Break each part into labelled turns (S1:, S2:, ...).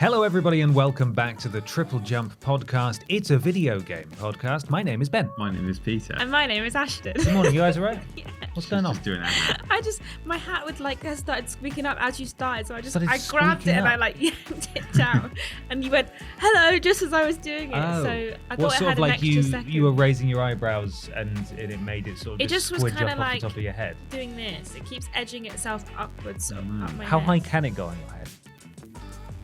S1: Hello, everybody, and welcome back to the TripleJump podcast. It's a video game podcast. My name is Ben.
S2: My name is Peter.
S3: And my name is Ashton.
S1: Good morning, you guys all right?
S3: Yeah.
S1: What's going on?
S2: Just doing that.
S3: My hat would started squeaking up as you started, so I grabbed
S1: squeaking
S3: it and
S1: up.
S3: I yanked it down. And you went, hello, just as I was doing it.
S1: Oh.
S3: So I
S1: What
S3: thought
S1: sort
S3: it
S1: of
S3: had an extra second.
S1: you were raising your eyebrows and it made it sort of
S3: It just was
S1: squidge
S3: kinda
S1: up off
S3: like
S1: the top of your head.
S3: doing this. It keeps edging itself upwards up my
S1: How
S3: neck.
S1: high can it go on your head?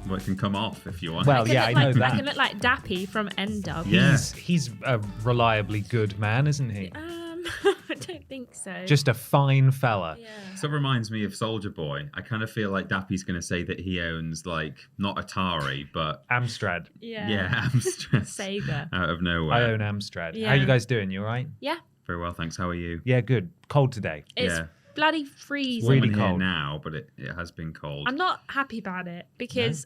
S2: Well, it can come off if you want.
S1: Well,
S3: I can
S1: yeah,
S3: look
S1: I know
S3: like,
S1: that.
S3: I can look like Dappy from N-Dub.
S2: Yeah.
S1: He's a reliably good man, isn't he?
S3: I don't think so.
S1: Just a fine fella.
S3: Yeah.
S2: So it reminds me of Soldier Boy. I kind of feel like Dappy's going to say that he owns, not Atari, but...
S1: Amstrad.
S3: Yeah.
S2: Amstrad.
S3: Sega.
S2: Out of nowhere.
S1: I own Amstrad.
S3: Yeah.
S1: How you guys doing? You all right?
S3: Yeah.
S2: Very well, thanks. How are you?
S1: Yeah, good. Cold today.
S3: It's
S2: Yeah.
S3: bloody freezing.
S1: Really
S2: I'm here
S1: cold.
S2: now, but it has been cold.
S3: I'm not happy about it because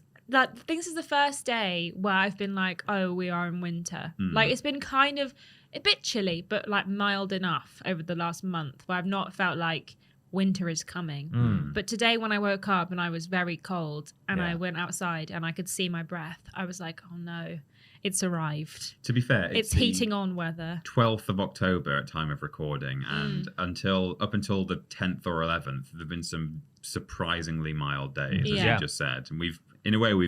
S3: this is the first day where I've been like, oh, we are in winter. It's been kind of a bit chilly, but mild enough over the last month where I've not felt like winter is coming. But today when I woke up and I was very cold and I went outside and I could see my breath, I was like, oh no, it's arrived.
S2: To be fair,
S3: It's heating on weather.
S2: 12th of October at time of recording, and up until the 10th or 11th, there have been some surprisingly mild days, as
S3: Yeah.
S2: you just said. And we've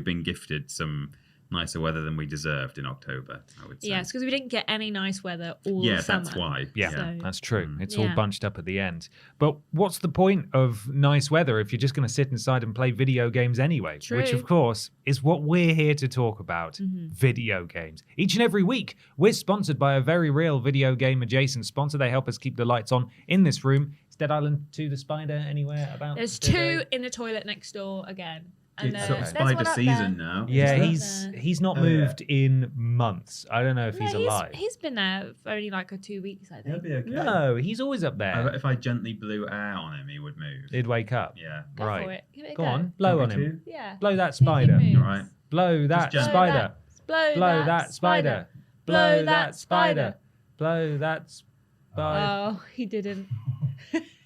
S2: been gifted some nicer weather than we deserved in October, I would say.
S3: Yeah, it's because we didn't get any nice weather all
S2: Yeah,
S3: summer.
S2: that's why.
S1: Yeah,
S3: So-
S1: that's true. It's all
S3: Yeah.
S1: bunched up at the end. But what's the point of nice weather if you're just going to sit inside and play video games anyway?
S3: True.
S1: Which, of course, is what we're here to talk about. Video games. Each and every week, we're sponsored by a very real video game adjacent sponsor. They help us keep the lights on in this room. Is Dead Island 2 the Spider anywhere about?
S3: There's
S1: today?
S3: 2 in the toilet next door again. And
S2: It's
S3: there's
S2: spider
S3: one up
S2: season
S3: there.
S2: now.
S1: Yeah,
S3: Is that
S1: he's not
S2: Oh, yeah.
S1: moved in months. I don't know if he's alive.
S3: He's been there for only 2 weeks, I think.
S2: He'll be okay.
S1: No, he's always up
S2: I
S1: there.
S2: bet if I gently blew air on him, he would move.
S1: He'd wake up.
S2: Yeah.
S3: Go
S1: right.
S3: for it. Give it a
S1: Go
S3: go.
S1: on, blow on
S2: Want me
S1: him.
S3: Yeah.
S1: Blow that
S3: See if he
S1: spider.
S3: moves.
S2: All right.
S1: Blow that
S2: Just
S1: spider.
S3: Blow that
S1: spider. Blow that spider. Blow that spider.
S3: Oh, he didn't.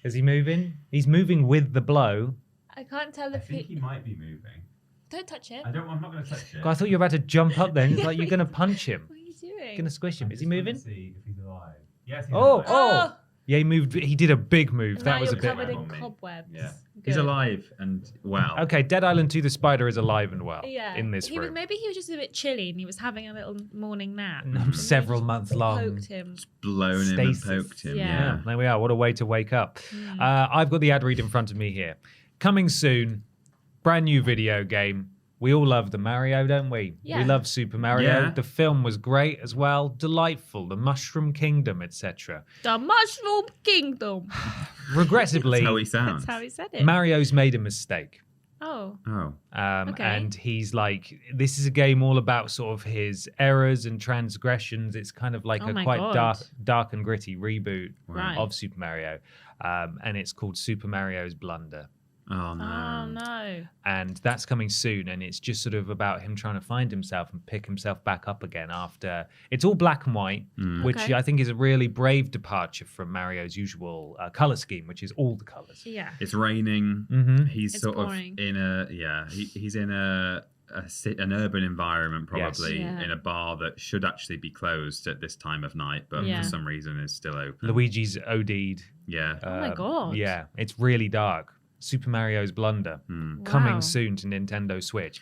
S1: Is he moving? He's moving with the blow.
S3: I can't tell
S2: I
S3: if
S2: think he
S3: he...
S2: might be moving.
S3: Don't touch it.
S2: I'm not going to touch it.
S1: God, I thought you were about to jump up then. It's like you're going to punch him.
S3: What are you doing?
S1: You're going to squish him.
S2: I'm
S1: Is he
S2: just gonna
S1: moving?
S2: See if he's alive. Yes, he's
S1: Oh,
S2: alive.
S1: oh. Yeah, he moved. He did a big move.
S3: And
S1: That
S3: now
S1: was a
S3: you're
S1: bit.
S3: covered in
S2: on me.
S3: cobwebs.
S2: Yeah.
S3: Good.
S2: He's alive and well.
S1: Okay, Dead Island 2 the Spider is alive and well
S3: Yeah.
S1: in this room.
S3: Maybe he was just a bit chilly and he was having a little morning nap.
S1: Several months long.
S3: Poked him.
S2: Blown him and
S1: Stasis.
S2: poked him.
S3: Yeah.
S2: Yeah.
S1: There we are. What a way to wake up. I've got the ad read in front of me here. Coming soon, brand new video game. We all love the Mario, don't we?
S3: Yeah.
S1: We love Super Mario.
S2: Yeah.
S1: The film was great as well. Delightful. The Mushroom Kingdom, etc.
S3: The Mushroom Kingdom.
S1: Regrettably,
S2: That's how he sounds.
S3: That's how he said it.
S1: Mario's made a mistake.
S3: Oh.
S2: Oh.
S3: Okay.
S1: And he's like, this is a game all about sort of his errors and transgressions. It's kind of like
S3: Oh
S1: a
S3: my
S1: quite
S3: God.
S1: dark and gritty reboot
S3: Right.
S1: of Super Mario. And it's called Super Mario's Blunder.
S2: Oh no.
S3: Oh, no.
S1: And that's coming soon, and it's just sort of about him trying to find himself and pick himself back up again after it's all black and white, which
S3: Okay.
S1: I think is a really brave departure from Mario's usual color scheme, which is all the colors.
S3: Yeah.
S2: It's raining.
S1: Mm-hmm.
S2: He's
S3: It's
S2: sort
S3: boring.
S2: of in he's in an urban environment, probably
S3: Yes. Yeah.
S2: in a bar that should actually be closed at this time of night, but
S3: Yeah.
S2: for some reason is still open.
S1: Luigi's OD'd.
S2: Yeah.
S3: Oh my God.
S1: Yeah, it's really dark. Super Mario's Blunder
S2: Hmm.
S1: coming
S3: Wow.
S1: soon to Nintendo Switch.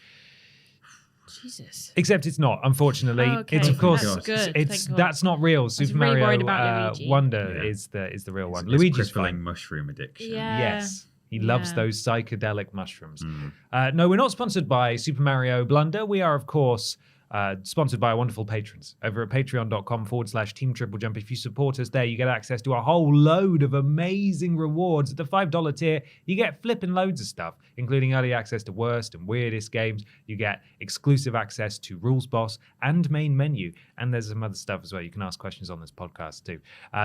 S3: Jesus.
S1: Except it's not, unfortunately.
S3: Oh, okay.
S1: It's of course
S3: That's good.
S1: it's
S3: Thank God.
S1: that's not real. Super
S3: really
S1: Mario
S3: worried about Luigi.
S1: Wonder
S2: Yeah.
S1: is the real one.
S2: It's
S1: Luigi's
S2: crippling
S1: fine.
S2: mushroom addiction.
S3: Yeah.
S1: Yes. He loves
S3: Yeah.
S1: those psychedelic mushrooms.
S2: Mm.
S1: No, we're not sponsored by Super Mario Blunder. We are, of course, sponsored by our wonderful patrons over at patreon.com/Team TripleJump. If you support us there, you get access to a whole load of amazing rewards. At the $5 tier, you get flipping loads of stuff, including early access to worst and weirdest games. You get exclusive access to Rules Boss and Main Menu. And there's some other stuff as well. You can ask questions on this podcast too.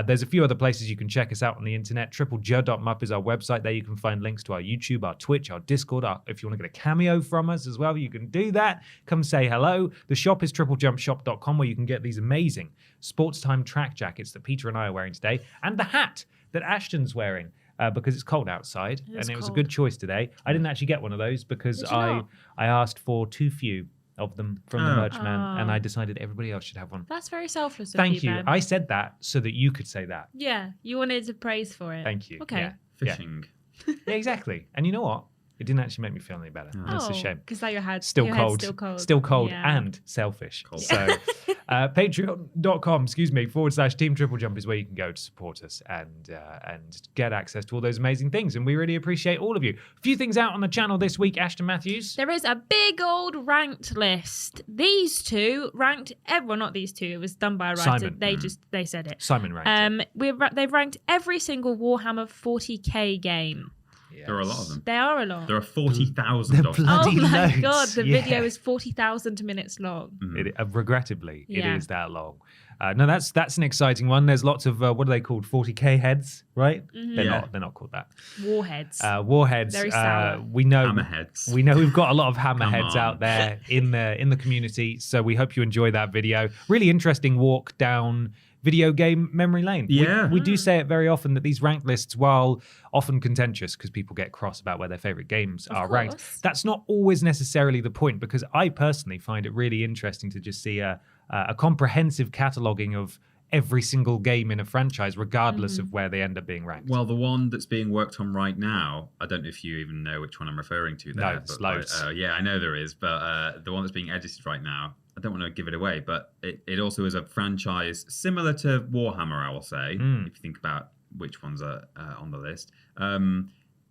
S1: There's a few other places you can check us out on the internet. TripleJ.mup is our website. There you can find links to our YouTube, our Twitch, our Discord. If you want to get a cameo from us as well, you can do that. Come say hello. The shop is triplejumpshop.com, where you can get these amazing sports time track jackets that Peter and I are wearing today, and the hat that Ashton's wearing. because it's cold outside,
S3: It is
S1: and it was a
S3: cold.
S1: good choice today. I didn't actually get one of those because
S3: Did you
S1: I
S3: not?
S1: asked for too few of them from the
S2: Oh.
S1: merch man, and
S3: Oh.
S1: I decided everybody else should have one.
S3: That's very selfless of
S1: Thank you.
S3: Ben.
S1: I said that so that you could say that.
S3: Yeah, you wanted to praise for it.
S1: Thank you.
S3: Okay.
S1: Yeah.
S2: Fishing.
S1: Yeah, exactly. And you know what? It didn't actually make me feel any better.
S2: Oh.
S1: That's a shame.
S3: Because like your head's
S1: Still
S3: your
S1: cold.
S3: head's
S1: Still cold
S3: Yeah.
S1: and selfish.
S2: Cold.
S1: So patreon.com, /Team Triple Jump is where you can go to support us and get access to all those amazing things. And we really appreciate all of you. A few things out on the channel this week, Ashton Matthews.
S3: There is a big old ranked list. These two ranked. Well, not these two. It was done by a writer.
S1: Simon.
S3: They said it.
S1: Simon ranked it.
S3: They've ranked every single Warhammer 40k game.
S2: There are a lot of them.
S3: They are a lot.
S2: There are 40,000
S1: The
S2: of them.
S1: bloody
S3: Oh my
S1: loads.
S3: god, the
S1: Yeah.
S3: video is 40,000 minutes long.
S1: Regrettably,
S3: Yeah.
S1: it is that long. No, that's an exciting one. There's lots of what are they called? 40k heads, right? They're
S2: Yeah.
S1: not. They're not called that.
S3: Warheads.
S1: Warheads.
S3: Very sour.
S1: We know.
S2: Hammerheads.
S1: We know we've got a lot of hammerheads
S2: on.
S1: out there in the community. So we hope you enjoy that video. Really interesting walk down video game memory lane.
S2: Yeah.
S1: We do say it very often that these ranked lists, while often contentious because people get cross about where their favorite games
S3: Of
S1: are ranked,
S3: course.
S1: that's not always necessarily the point, because I personally find it really interesting to just see a comprehensive cataloging of every single game in a franchise, regardless of where they end up being ranked.
S2: Well, the one that's being worked on right now, I don't know if you even know which one I'm referring to there.
S1: No, there's
S2: but
S1: loads.
S2: yeah, I know there is, but the one that's being edited right now, I don't want to give it away, but it also is a franchise similar to Warhammer, I will say, if you think about which ones are on the list.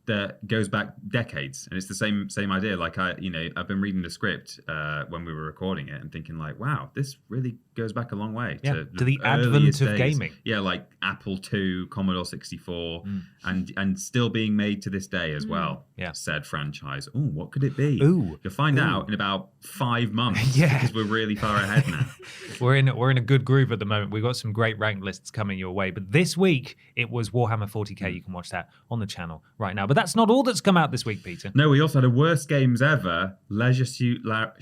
S2: That goes back decades, and it's the same idea. Like I've been reading the script when we were recording it and thinking like, wow, this really goes back a long way
S1: to the advent
S2: earliest
S1: of
S2: days.
S1: gaming.
S2: Yeah, like Apple II, Commodore 64, and still being made to this day as well.
S1: Yeah.
S2: Said franchise. Oh, what could it be?
S1: Ooh.
S2: You'll find out in about 5 months.
S1: Yeah.
S2: Because we're really far ahead now.
S1: We're in a good groove at the moment. We've got some great ranked lists coming your way. But this week, it was Warhammer 40k. You can watch that on the channel right now. But that's not all that's come out this week, Peter.
S2: No, we also had a worst games ever, Leisure Suit Larry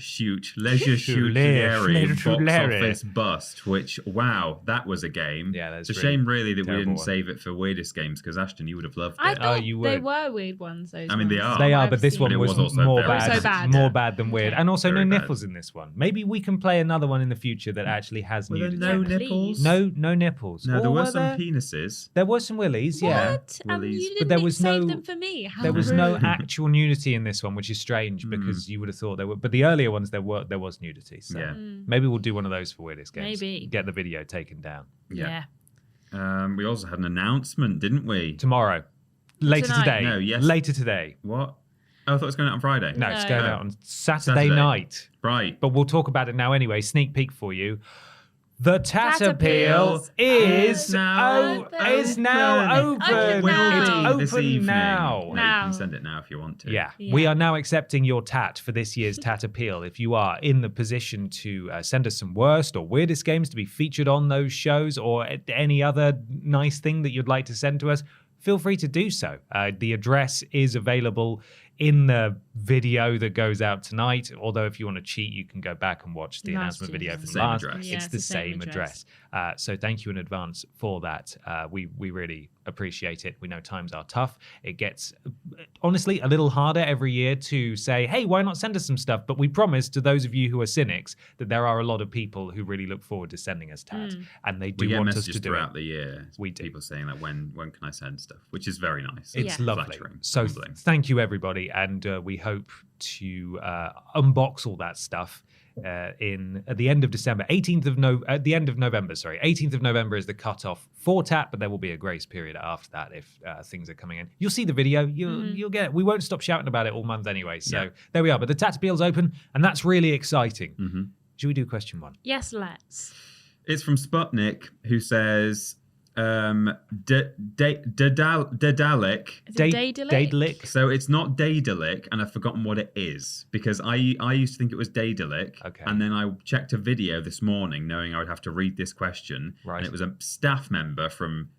S2: box office bust, which, wow, that was a game.
S1: Yeah, that's
S2: it's a
S1: really
S2: shame really that we
S1: terrible
S2: didn't
S1: one.
S2: save it for weirdest games, because Ashton, you would have loved
S3: I
S2: it.
S3: thought
S1: you
S3: they
S1: would.
S3: were weird ones. Those
S2: I mean, they
S3: ones.
S2: are.
S1: They are,
S3: I've
S1: but this
S3: seen
S1: one
S2: But it
S1: was
S2: was also
S1: more
S2: very
S1: bad,
S3: So bad.
S1: more bad than weird, and also
S2: Very
S1: no
S2: bad.
S1: nipples in this one. Maybe we can play another one in the future that actually has
S2: Were there
S1: nudity.
S2: no
S3: Yeah, please.
S2: nipples?
S1: No nipples.
S2: No, there
S1: Or
S2: were
S1: were
S2: some
S1: there?
S2: penises.
S1: There were some willies, yeah.
S3: What? And
S2: Willies.
S3: you
S2: But
S3: didn't
S1: there was
S3: save
S1: no-
S3: them for me. How
S1: There was no
S3: rude.
S1: actual nudity in this one, which is strange because you would have thought there were. But the earlier ones, there was nudity. So
S2: Yeah.
S1: maybe we'll do one of those for weirdest games.
S3: Maybe.
S1: Get the video taken down
S3: Yeah.
S2: We also had an announcement, didn't we?
S1: tomorrow, later
S3: Tonight.
S1: today.
S2: No, yes.
S1: Later today.
S2: What? Oh, I thought it was going out on Friday.
S1: No, it's
S3: No.
S1: going
S2: Oh.
S1: out on Saturday
S2: Saturday.
S1: night.
S2: Right.
S1: But we'll talk about it now anyway. Sneak peek for you. The Tatterpeel
S3: Tatterpeel
S1: is
S2: now
S1: open. It's now
S3: Open
S1: open.
S3: now.
S1: It's
S3: Will
S2: this
S1: open
S2: evening.
S1: now.
S2: No, you
S3: Now.
S2: can send it now if you want to.
S1: Yeah.
S3: Yeah.
S1: We are now accepting your tat for this year's Tat Appeal. If you are in the position to send us some worst or weirdest games to be featured on those shows, or any other nice thing that you'd like to send to us, feel free to do so. The address is available in the video that goes out tonight. Although if you want to cheat, you can go back and watch the
S3: Last
S1: announcement
S3: year's.
S1: video
S3: It's
S1: from
S2: the same
S1: last.
S2: address.
S3: Yeah,
S1: It's the same address. So thank you in advance for that. We really appreciate it. We know times are tough. It gets, honestly, a little harder every year to say, hey, why not send us some stuff? But we promise to those of you who are cynics that there are a lot of people who really look forward to sending us tats. And they
S2: We
S1: do
S2: get
S1: want us
S2: messages
S1: to do
S2: throughout
S1: it.
S2: the year.
S1: We do.
S2: People saying like, when can I send stuff? Which is very nice.
S1: It's
S3: Yeah.
S1: lovely.
S2: Flattering.
S1: So
S2: Humbling.
S1: thank you, everybody. And we hope to unbox all that stuff at the end of December, at the end of November. Sorry, 18th of November is the cutoff for TAT, but there will be a grace period after that if things are coming in. You'll see the video. You'll get it. We won't stop shouting about it all month anyway. So
S2: Yeah.
S1: there we are. But the TAT appeal's open, and that's really exciting. Should we do question one?
S3: Yes, let's.
S2: It's from Sputnik, who says, Daedalic.
S3: Is it Daedalic?
S1: Daedalic.
S2: So it's not Daedalic, and I've forgotten what it is, because I used to think it was Daedalic.
S1: Okay.
S2: And then I checked a video this morning, knowing I would have to read this question.
S1: Right.
S2: And it was a staff member from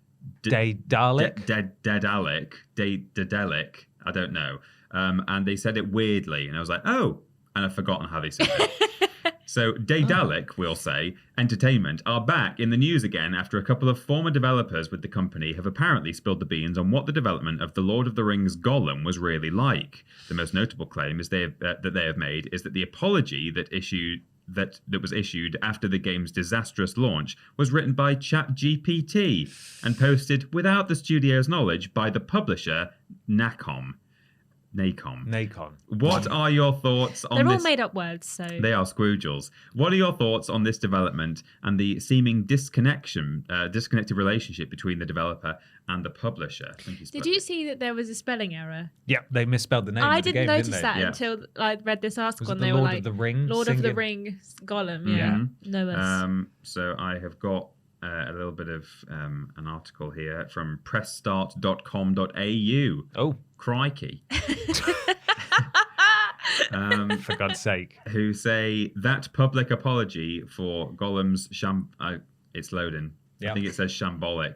S1: Daedalic.
S2: Daedalic. I don't know. And they said it weirdly, and I was like, oh, and I've forgotten how they said it. So Daedalic, we'll say, Entertainment are back in the news again after a couple of former developers with the company have apparently spilled the beans on what the development of The Lord of the Rings Gollum was really like. The most notable claim is that they have made is that the apology that was issued after the game's disastrous launch was written by ChatGPT and posted without the studio's knowledge by the publisher Nacom. What are your thoughts on this?
S3: They're all made up words, so...
S2: They are Scroogles. What are your thoughts on this development and the seeming disconnected relationship between the developer and the publisher?
S3: Did you see that there was a spelling error?
S1: Yeah, they misspelled the name of the game,
S3: didn't notice
S1: didn't
S3: that
S1: they?
S3: until I read this article and
S1: the
S3: they
S1: Lord
S3: were like...
S1: of the Ring
S3: Lord of the Rings Gollum, yeah. No worse.
S2: So I have got a little bit of an article here from pressstart.com.au.
S1: Oh.
S2: Crikey.
S1: For God's sake.
S2: Who say that public apology for Gollum's it's loading.
S1: Yep.
S2: I think it says shambolic.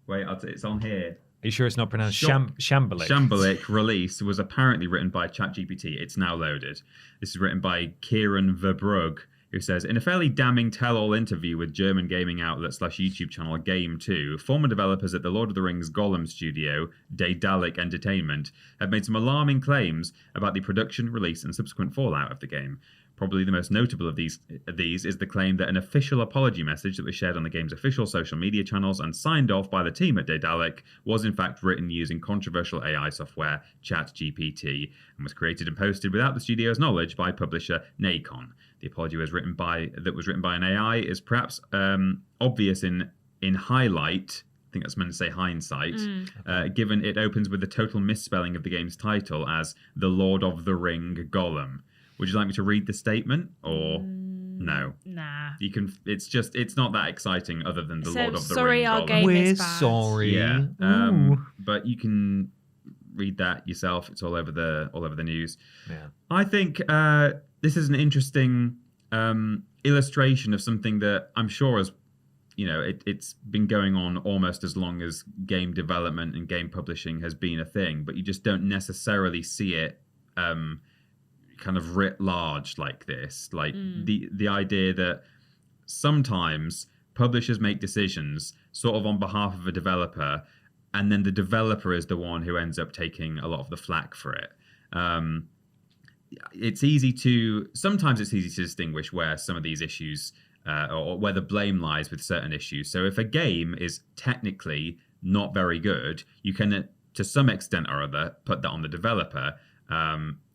S2: Wait, it's on here.
S1: Are you sure it's not pronounced Shambolic?
S2: Shambolic release was apparently written by ChatGPT. It's now loaded. This is written by Ciaran Verbrugge, who says, in a fairly damning tell-all interview with German gaming outlet / YouTube channel Game2, former developers at the Lord of the Rings Gollum studio, Daedalic Entertainment, have made some alarming claims about the production, release, and subsequent fallout of the game. Probably the most notable of these is the claim that an official apology message that was shared on the game's official social media channels and signed off by the team at Daedalic was in fact written using controversial AI software ChatGPT and was created and posted without the studio's knowledge by publisher Nacon. The apology was written by an AI is perhaps obvious in hindsight. I think that's meant to say hindsight, given it opens with the total misspelling of the game's title as The Lord of the Ring Gollum. Would you like me to read the statement or no?
S3: Nah.
S2: You can. It's not that exciting other than the Lord of the
S3: sorry,
S2: Ring
S3: our
S2: Gollum.
S3: game
S1: We're
S3: is bad.
S1: sorry.
S2: Yeah. But you can read that yourself. It's all over the news.
S1: Yeah.
S2: I think this is an interesting illustration of something that I'm sure has, it's been going on almost as long as game development and game publishing has been a thing, but you just don't necessarily see it kind of writ large like this. Like the idea that sometimes publishers make decisions sort of on behalf of a developer, and then the developer is the one who ends up taking a lot of the flack for it. Sometimes it's easy to distinguish where some of these issues or where the blame lies with certain issues. So if a game is technically not very good, you can, to some extent or other, put that on the developer,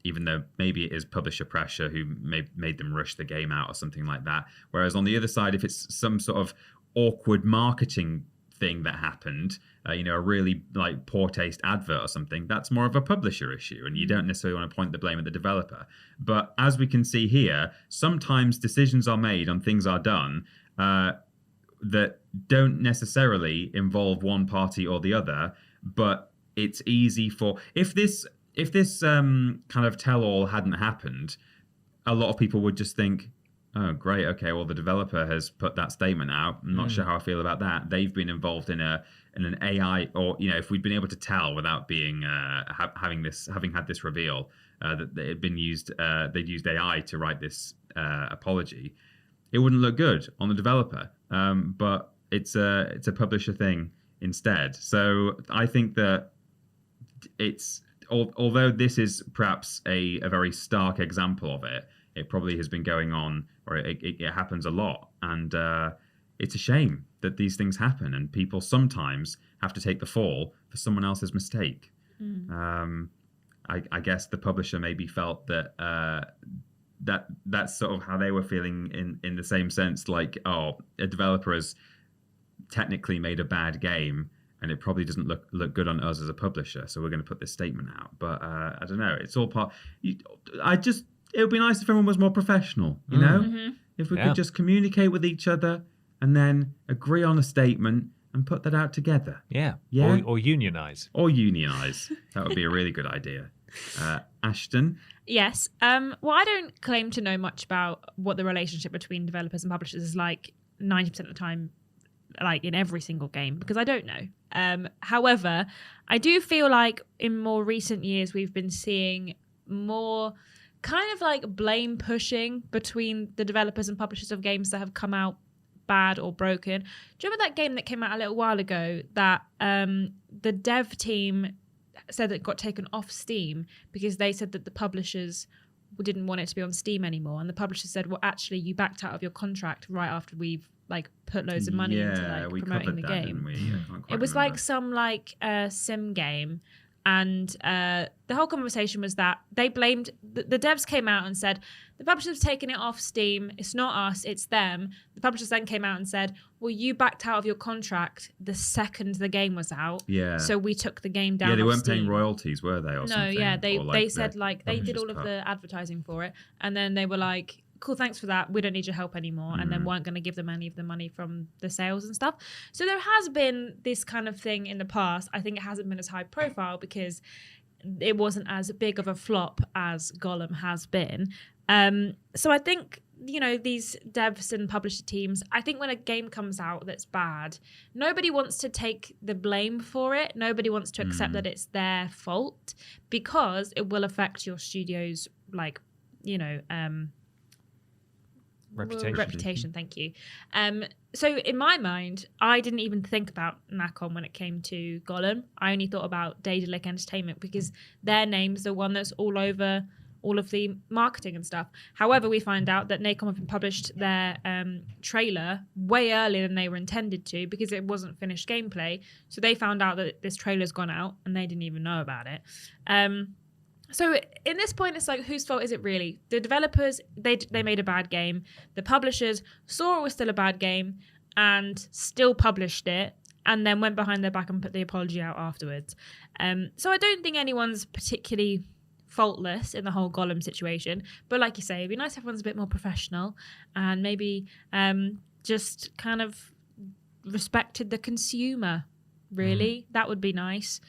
S2: even though maybe it is publisher pressure who made them rush the game out or something like that. Whereas on the other side, if it's some sort of awkward marketing thing that happened, a really like poor taste advert or something, that's more of a publisher issue, and you don't necessarily want to point the blame at the developer. But as we can see here, sometimes decisions are made and things are done that don't necessarily involve one party or the other, but it's easy for if this kind of tell-all hadn't happened, a lot of people would just think, oh, great, okay, well, the developer has put that statement out. I'm not sure how I feel about that. They've been involved in an AI, or, if we'd been able to tell without being having had this reveal that it had been used, they'd used AI to write this apology, it wouldn't look good on the developer. But it's a publisher thing instead. So I think that although this is perhaps a very stark example of it, it probably has been going on, or it happens a lot. And it's a shame that these things happen, and people sometimes have to take the fall for someone else's mistake. I guess the publisher maybe felt that that's sort of how they were feeling in the same sense, like, oh, a developer has technically made a bad game, and it probably doesn't look good on us as a publisher, so we're going to put this statement out. But I don't know. It's all part. It would be nice if everyone was more professional, if we could just communicate with each other and then agree on a statement and put that out together.
S1: Yeah. Or unionize. That
S3: would
S1: be a really good idea.
S2: Ashton?
S3: Yes. Well, I don't claim to know much about what the relationship between developers and publishers is like 90% of the time, like in every single game, because I don't know. However, I do feel like in more recent years we've been seeing more kind of like blame pushing between the developers and publishers of games that have come out bad or broken. Do you remember that game that came out a little while ago that the dev team said it got taken off Steam because they said that the publishers didn't want it to be on Steam anymore, and the publisher said, well, actually you backed out of your contract right after we've like put loads of money into like promoting the game. It was like some like sim game, and the whole conversation was that they blamed the devs came out and said the publishers have taken it off Steam, it's not us, it's them. The publishers then came out and said, well, you backed out of your contract the second the game was out, so we took the game down.
S2: They
S3: off
S2: weren't
S3: Steam.
S2: paying royalties, were they? Or something?
S3: They said like they did all of the advertising for it, and then they were like, cool, thanks for that, we don't need your help anymore, and then weren't going to give them any of the money from the sales and stuff. So there has been this kind of thing in the past. I think it hasn't been as high profile because it wasn't as big of a flop as Gollum has been. So I think, you know, these devs and publisher teams, I think when a game comes out that's bad, nobody wants to take the blame for it. Nobody wants to accept that it's their fault, because it will affect your studio's, like, you know, reputation. Thank you. So in my mind, I didn't even think about Nacon when it came to Gollum. I only thought about Daedalic Entertainment because their name's the one that's all over all of the marketing and stuff. However, we find out that Nacon have published their trailer way earlier than they were intended to because it wasn't finished gameplay. So they found out that this trailer's gone out and they didn't even know about it. So in this point, it's like, whose fault is it really? The developers, they made a bad game. The publishers saw it was still a bad game and still published it, and then went behind their back and put the apology out afterwards. So I don't think anyone's particularly faultless in the whole Gollum situation. But like you say, it'd be nice if everyone's a bit more professional and maybe just kind of respected the consumer, really. That would be nice.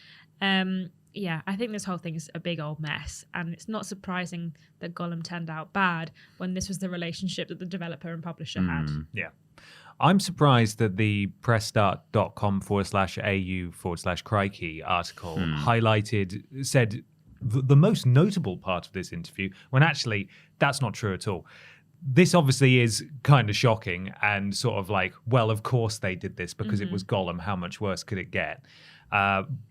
S3: Yeah, I think this whole thing is a big old mess, and it's not surprising that Gollum turned out bad when this was the relationship that the developer and publisher had.
S1: Yeah. I'm surprised that the pressstart.com/au/crikey article said the most notable part of this interview, when actually that's not true at all. This obviously is kind of shocking and sort of like, well, of course they did this because it was Gollum. How much worse could it get?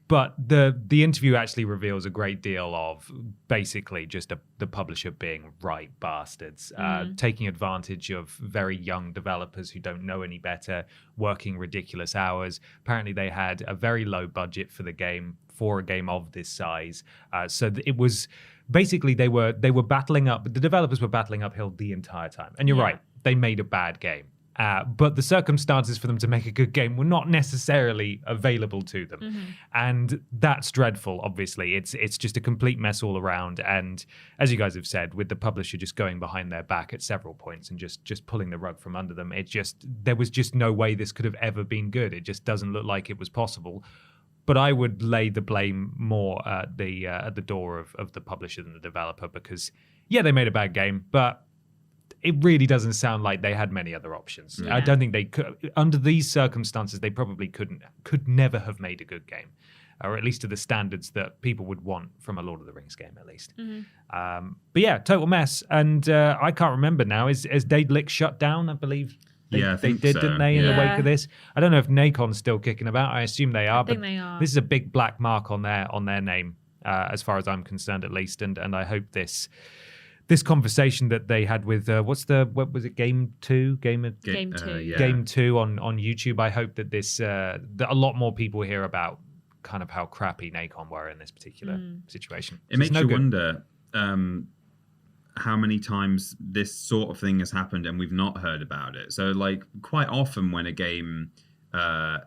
S1: But the interview actually reveals a great deal of basically just the publisher being right bastards, taking advantage of very young developers who don't know any better, working ridiculous hours. Apparently they had a very low budget for the game, for a game of this size. So it was basically they were battling up, the developers were battling uphill the entire time. And you're right, they made a bad game. But the circumstances for them to make a good game were not necessarily available to them. And that's dreadful, obviously. It's just a complete mess all around. And as you guys have said, with the publisher just going behind their back at several points and just pulling the rug from under them, there was just no way this could have ever been good. It just doesn't look like it was possible. But I would lay the blame more at the door of the publisher than the developer, because, yeah, they made a bad game, but it really doesn't sound like they had many other options. I don't think they could. Under these circumstances, they probably could never have made a good game, or at least to the standards that people would want from a Lord of the Rings game, at least. But yeah, total mess. And I can't remember now. Is Daedalic shut down? I believe they did, so. Didn't they, in the wake of this? I don't know if Nacon's still kicking about. I assume they are. I think they are. This is a big black mark on their name, as far as I'm concerned, at least. And I hope this conversation that they had with what was it, Game 2 on YouTube. I hope that that a lot more people hear about kind of how crappy Nacon were in this particular situation.
S2: It makes you wonder how many times this sort of thing has happened and we've not heard about it. So like quite often when a game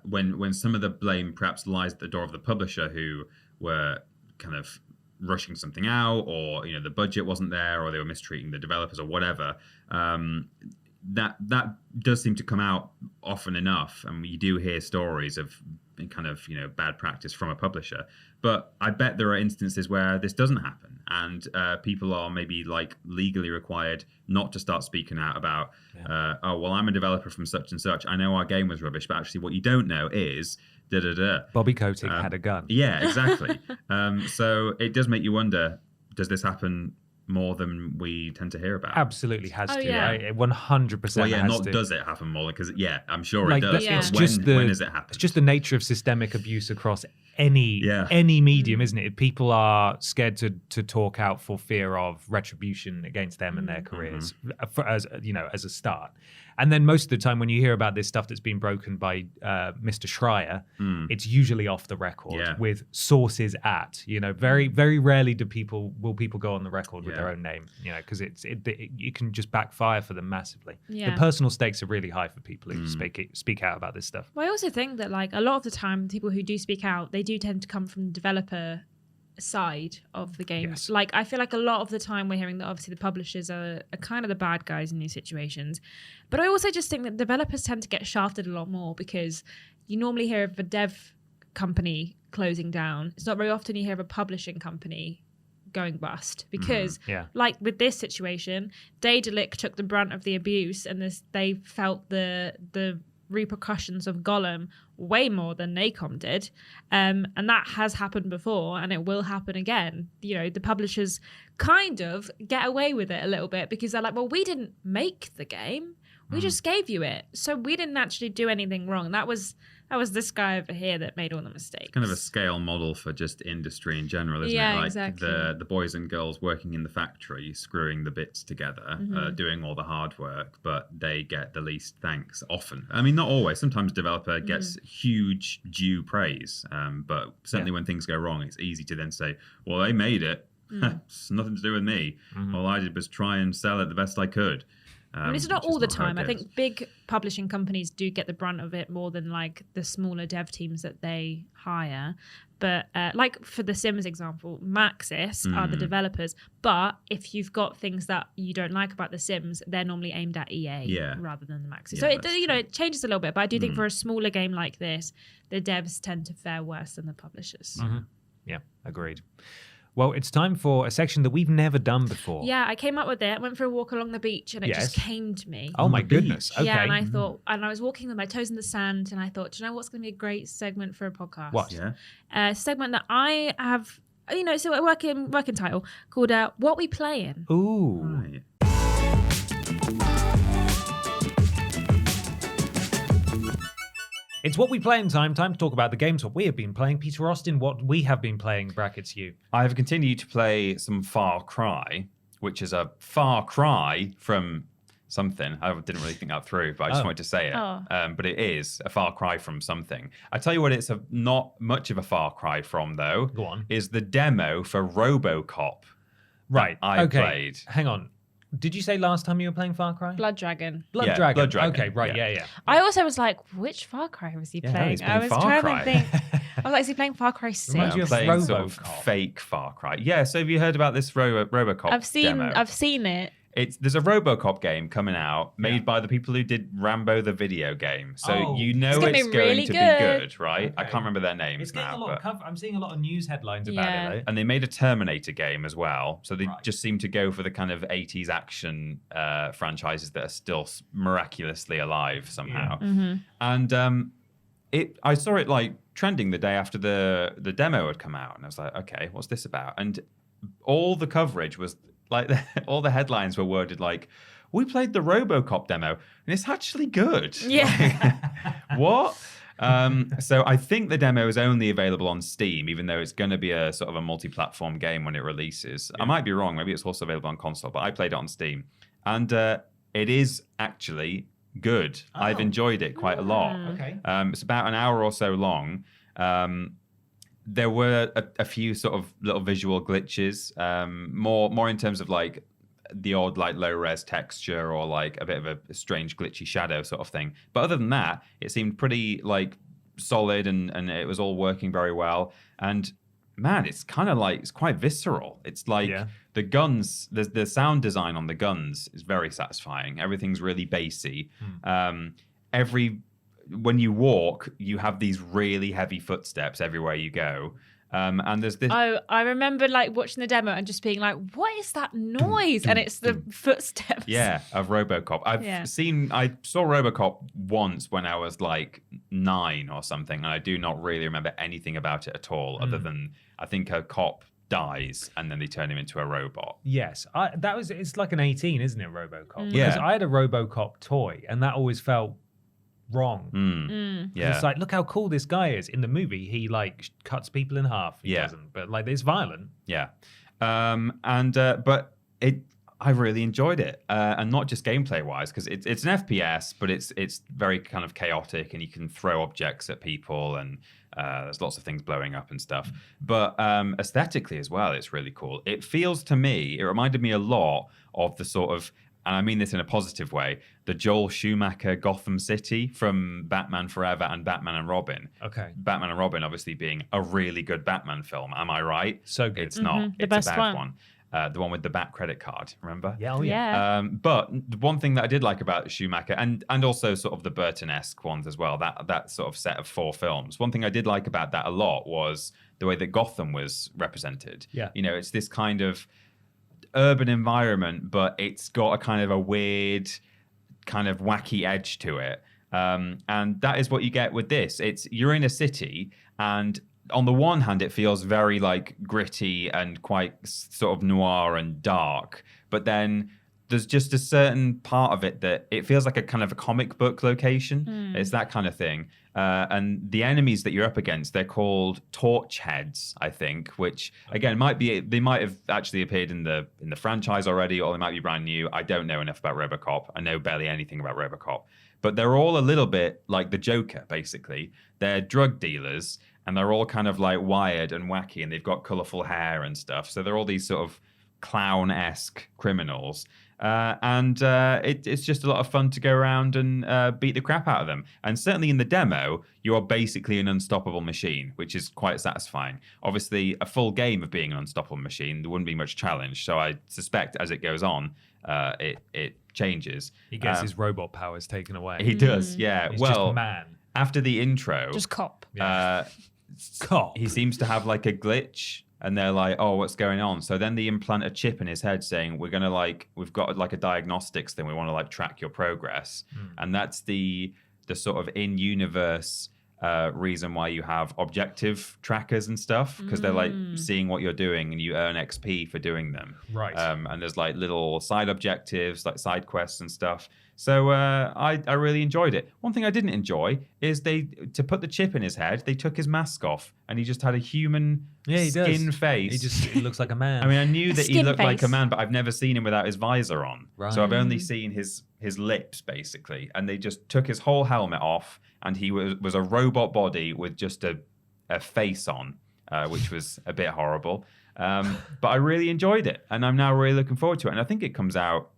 S2: when some of the blame perhaps lies at the door of the publisher, who were kind of rushing something out, or the budget wasn't there, or they were mistreating the developers or whatever, that does seem to come out often enough, and we do hear stories of kind of bad practice from a publisher. But I bet there are instances where this doesn't happen, and people are maybe like legally required not to start speaking out about oh well, I'm a developer from such and such, I know our game was rubbish, but actually what you don't know is
S1: Bobby Kotick had a gun.
S2: Yeah, exactly. So it does make you wonder, does this happen more than we tend to hear about.
S1: Absolutely has to.
S3: yeah.
S1: Right? 100%.
S2: Well, yeah,
S1: has
S2: not
S1: to.
S2: does it happen more? Because I'm sure
S1: Like,
S2: it does.
S3: Yeah.
S1: It's
S2: But
S1: just
S2: when does it happen?
S1: It's just the nature of systemic abuse across any medium, isn't it? People are scared to talk out for fear of retribution against them and their careers, as a start. And then most of the time, when you hear about this stuff that's been broken by Mr. Schreier, it's usually off the record with sources at. Very very rarely will people go on the record with their own name. Because it can just backfire for them massively.
S3: Yeah.
S1: The personal stakes are really high for people who speak out about this stuff.
S3: Well, I also think that like a lot of the time, people who do speak out, they do tend to come from the developer side of the game.
S1: Yes.
S3: Like I feel like a lot of the time we're hearing that obviously the publishers are kind of the bad guys in these situations, but I also just think that developers tend to get shafted a lot more because you normally hear of a dev company closing down. It's not very often you hear of a publishing company going bust because like with this situation, Daedalic took the brunt of the abuse and they felt the repercussions of Gollum way more than Nacom did, and that has happened before and it will happen again. The publishers kind of get away with it a little bit because they're like, well, we didn't make the game, we just gave you it, so we didn't actually do anything wrong. That was this guy over here that made all the mistakes.
S2: It's kind of a scale model for just industry in general, isn't it? Like
S3: exactly.
S2: the boys and girls working in the factory, screwing the bits together, doing all the hard work, but they get the least thanks often. I mean, not always. Sometimes a developer gets huge due praise, but certainly when things go wrong, it's easy to then say, well, they made it. It's nothing to do with me. All I did was try and sell it the best I could.
S3: I mean, it's not all the time. I think big publishing companies do get the brunt of it more than like the smaller dev teams that they hire. But like for the Sims example, Maxis are the developers. But if you've got things that you don't like about the Sims, they're normally aimed at EA rather than the Maxis.
S2: Yeah,
S3: so it changes a little bit. But I do think for a smaller game like this, the devs tend to fare worse than the publishers.
S1: Yeah, agreed. Well, it's time for a section that we've never done before.
S3: Yeah, I came up with it, went for a walk along the beach, and it just came to me.
S1: Oh my goodness. Okay.
S3: Yeah, and I thought, and I was walking with my toes in the sand, and I thought, do you know what's going to be a great segment for a podcast?
S1: What?
S2: Yeah.
S3: A segment that I have, so a working title called What We Playin'.
S1: Ooh.
S2: Right.
S1: It's What We Play in time to talk about the games what we have been playing. Peter Austin, what we have been playing, brackets you.
S2: I have continued to play some Far Cry, which is a far cry from something. I didn't really think that through, but I just wanted to say it. But it is a far cry from something. I tell you what, it's not much of a far cry from, though.
S1: Go on.
S2: Is the demo for RoboCop.
S1: Right.
S2: I played.
S1: Hang on. Did you say last time you were playing Far Cry?
S3: Blood Dragon.
S1: Blood Dragon. Okay, right. Yeah.
S3: I also was like, which Far Cry was he playing?
S2: he's
S3: I was
S2: playing Far
S3: trying to think. I was like, is he playing Far Cry 6?
S1: Reminds you
S2: I'm
S1: of
S2: playing sort of
S1: RoboCop.
S2: fake Far Cry. Yeah, so have you heard about this RoboCop demo?
S3: I've seen it.
S2: There's a RoboCop game coming out made by the people who did Rambo the video game. So you know
S3: It's gonna
S2: it's
S3: be
S2: going
S3: really
S2: to
S3: good.
S2: be good, right?
S1: Okay.
S2: I can't remember their names
S1: It's getting
S2: now.
S1: a lot of cover. I'm seeing a lot of news headlines about
S3: Yeah.
S1: it, though.
S2: And they made a Terminator game as well. So they
S1: Right.
S2: just seem to go for the kind of 80s action franchises that are still miraculously alive somehow. And I saw it like trending the day after the demo had come out. And I was like, okay, what's this about? And all the coverage was like, all the headlines were worded like, we played the RoboCop demo and it's actually good.
S3: Yeah.
S2: Like, what? So I think the demo is only available on Steam, even though it's going to be a sort of a multi-platform game when it releases. I might be wrong. Maybe it's also available on console, but I played it on Steam. And it is actually good. I've enjoyed it quite a lot.
S1: Okay.
S2: It's about an hour or so long. There were a few sort of little visual glitches, more in terms of like the odd like low res texture or like a bit of a strange glitchy shadow sort of thing. But other than that, it seemed pretty like solid and it was all working very well. And man, it's kind of like, it's quite visceral. It's like the guns, the sound design on the guns is very satisfying. Everything's really bassy. When you walk, you have these really heavy footsteps everywhere you go. And there's this.
S3: I remember like watching the demo and just being like, what is that noise? And it's the footsteps.
S2: Yeah, of RoboCop. I saw RoboCop once when I was like 9 or something, and I do not really remember anything about it at all, other than I think a cop dies and then they turn him into a robot.
S1: Yes, it's like an 18, isn't it, RoboCop?
S2: Yeah.
S1: Because I had a RoboCop toy, and that always felt wrong.
S2: Yeah.
S1: It's like, look how cool this guy is. In the movie, he like cuts people in half. He doesn't, but like it's violent.
S2: Yeah. But I really enjoyed it, and not just gameplay wise, because it's an FPS, but it's very kind of chaotic, and you can throw objects at people, and there's lots of things blowing up and stuff. But aesthetically as well, it's really cool. It feels to me, it reminded me a lot of the sort of, and I mean this in a positive way, the Joel Schumacher Gotham City from Batman Forever and Batman and Robin.
S1: Okay.
S2: Batman and Robin obviously being a really good Batman film. Am I right?
S1: So good.
S2: It's not.
S3: The
S2: It's
S3: best
S2: a bad
S3: one.
S2: The one with the Bat credit card, remember?
S1: Yeah, oh yeah.
S2: But the one thing that I did like about Schumacher, and also sort of the Burton-esque ones as well, that sort of set of 4 films, one thing I did like about that a lot was the way that Gotham was represented.
S1: Yeah.
S2: You know, it's this kind of urban environment, but it's got a kind of a weird, kind of wacky edge to it. And that is what you get with this. You're in a city, and on the one hand, it feels very like gritty and quite sort of noir and dark. But then there's just a certain part of it that it feels like a kind of a comic book location. It's that kind of thing. And the enemies that you're up against, they're called torch heads, I think, which again they might have actually appeared in the franchise already, or they might be brand new. I don't know enough about RoboCop. I know barely anything about RoboCop. But they're all a little bit like the Joker, basically. They're drug dealers, and they're all kind of like wired and wacky, and they've got colourful hair and stuff. So they're all these sort of clown-esque criminals. It's just a lot of fun to go around and beat the crap out of them. And certainly in the demo, you are basically an unstoppable machine, which is quite satisfying. Obviously, a full game of being an unstoppable machine, there wouldn't be much challenge. So I suspect as it goes on, it changes.
S1: He gets his robot powers taken away.
S2: He does, yeah.
S1: He's
S2: well,
S1: just a man.
S2: After the intro,
S3: Just cop.
S1: Cop.
S2: he seems to have like a glitch, and they're like, "Oh, what's going on?" So then they implant a chip in his head, saying, "We've got like a diagnostics thing. We want to like track your progress," and that's the sort of in-universe reason why you have objective trackers and stuff, because they're like seeing what you're doing, and you earn XP for doing them.
S1: Right.
S2: And there's like little side objectives, like side quests and stuff. So I really enjoyed it. One thing I didn't enjoy is to put the chip in his head, they took his mask off, and he just had a human skin face.
S1: He looks like a man.
S2: I mean, I knew that he
S3: skin
S2: looked like a
S3: face.
S2: man, but I've never seen him without his visor on.
S1: Right.
S2: So I've only seen his lips, basically. And they just took his whole helmet off, and he was a robot body with just a face on, which was a bit horrible. But I really enjoyed it, and I'm now really looking forward to it. And I think it comes out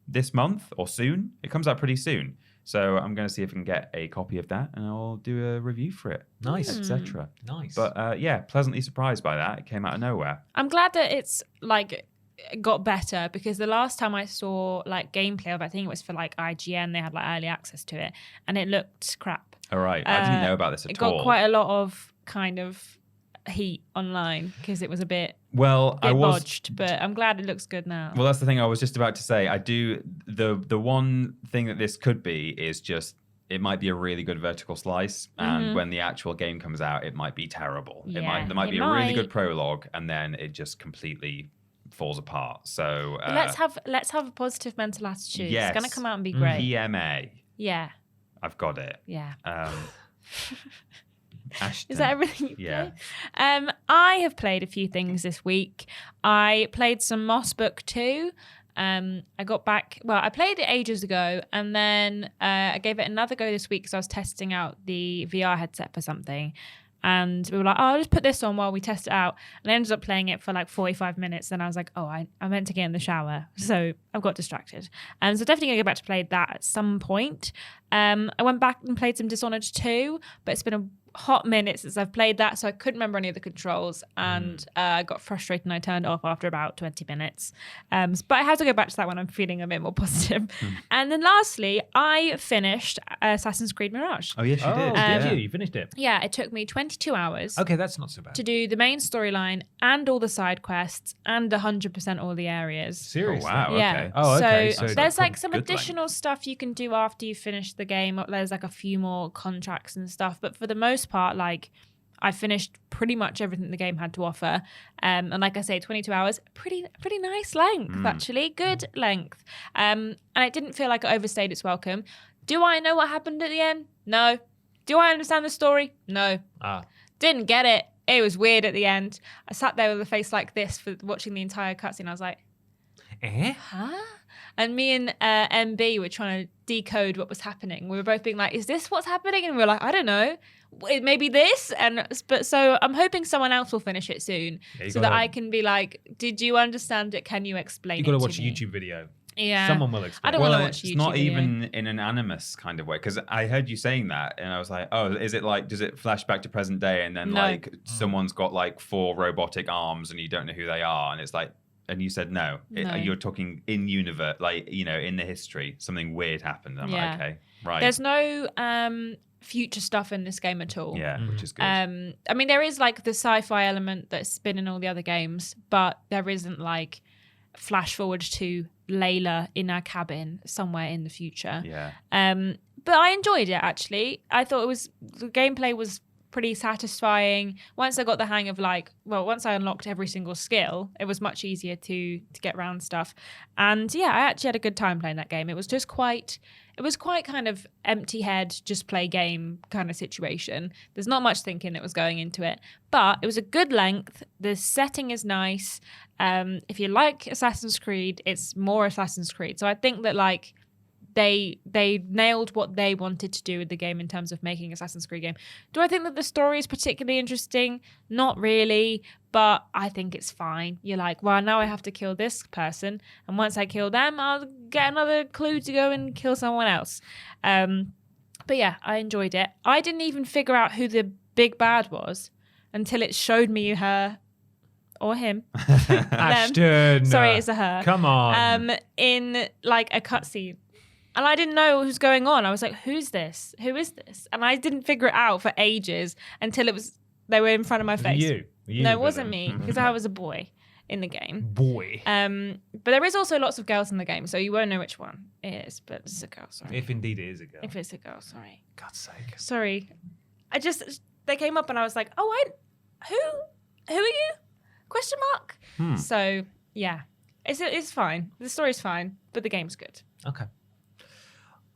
S2: this month or soon. It comes out pretty soon. So I'm going to see if I can get a copy of that, and I'll do a review for it.
S1: Nice.
S2: Etc.
S1: Nice.
S2: But yeah, pleasantly surprised by that. It came out of nowhere.
S3: I'm glad that it's like got better, because the last time I saw like gameplay of it, I think it was for like IGN, they had like early access to it, and it looked crap.
S2: All right. I didn't know about this
S3: It
S2: at all.
S3: got quite a lot of kind of heat online because it was a bit
S2: Well, I was
S3: bodged, but I'm glad it looks good now.
S2: Well, that's the thing I was just about to say. I do the one thing that this could be is just it might be a really good vertical slice, and when the actual game comes out, it might be terrible.
S3: Yeah,
S2: There might
S3: it
S2: be a really
S3: might.
S2: good prologue, and then it just completely falls apart. So
S3: But let's have a positive mental attitude.
S2: yes.
S3: It's gonna come out and be great.
S2: PMA.
S3: Yeah,
S2: I've got it.
S3: yeah.
S2: Ashton.
S3: Is that everything you
S2: Yeah.
S3: play? I have played a few things this week. I played some Moss Book 2. I played it ages ago, and then I gave it another go this week because I was testing out the VR headset for something. And we were like, I'll just put this on while we test it out. And I ended up playing it for like 45 minutes. And I was like, I meant to get in the shower. So I got distracted. So definitely going to go back to play that at some point. I went back and played some Dishonored 2, but it's been a hot minute since I've played that, so I couldn't remember any of the controls, and I got frustrated and I turned it off after about 20 minutes. But I have to go back to that when I'm feeling a bit more positive. And then lastly, I finished Assassin's Creed Mirage.
S2: Oh yes, you did.
S1: Did you? You finished it?
S3: Yeah, it took me 22 hours
S1: Okay, that's not so bad.
S3: to do the main storyline and all the side quests and 100% all the areas.
S1: Seriously?
S2: Oh wow.
S3: Yeah.
S2: Okay.
S1: Oh, okay.
S3: So,
S1: So
S3: there's
S1: that's
S3: like some
S2: good length.
S3: additional stuff you can do after you finish the game. There's like a few more contracts and stuff, but for the most part, like I finished pretty much everything the game had to offer. And like I say, 22 hours, pretty nice length, actually. Good length. And it didn't feel like it overstayed its welcome. Do I know what happened at the end? No. Do I understand the story? No. Didn't get it. It was weird at the end. I sat there with a face like this for watching the entire cutscene. I was like, huh? And me and MB were trying to decode what was happening. We were both being like, is this what's happening? And we were like, I don't know. Maybe this. So I'm hoping someone else will finish it soon so that I can be like, did you understand it? Can you explain it to me?
S1: You've got to watch a YouTube video.
S3: Yeah.
S1: Someone will explain.
S3: I don't want to watch a YouTube
S2: it's not
S3: video.
S2: even in an animus kind of way, because I heard you saying that and I was like, oh, is it like, does it flash back to present day and then like someone's got like 4 robotic arms and you don't know who they are, and it's like, and you said no. You're talking in universe, like, you know, in the history, something weird happened. I'm like, okay, right.
S3: There's no future stuff in this game at all.
S2: Yeah, which is good.
S3: I mean, there is like the sci-fi element that's been in all the other games, but there isn't like flash forward to Layla in our cabin somewhere in the future.
S2: Yeah.
S3: But I enjoyed it, actually. I thought the gameplay was pretty satisfying. Once I got the hang of once I unlocked every single skill, it was much easier to get around stuff. And yeah, I actually had a good time playing that game. It was quite kind of empty head, just play game kind of situation. There's not much thinking that was going into it, but it was a good length. The setting is nice. If you like Assassin's Creed, it's more Assassin's Creed. So I think that like they nailed what they wanted to do with the game in terms of making Assassin's Creed game. Do I think that the story is particularly interesting? Not really, but I think it's fine. You're like, well, now I have to kill this person, and once I kill them, I'll get another clue to go and kill someone else. But yeah, I enjoyed it. I didn't even figure out who the big bad was until it showed me her or him.
S1: Ashton.
S3: Sorry, it's a her.
S1: Come on.
S3: In like a cutscene. And I didn't know what was going on. I was like, who's this? Who is this? And I didn't figure it out for ages until they were in front of my face.
S1: You
S3: No, it wasn't me, because I was a boy in the game.
S1: Boy.
S3: But there is also lots of girls in the game, so you won't know which one it is, but it's a girl, sorry.
S1: If indeed it is a girl.
S3: If it's a girl, sorry.
S1: God's sake.
S3: Sorry. They came up and I was like, oh, who are you? Question mark? So, yeah. It's fine. The story's fine, but the game's good.
S1: Okay.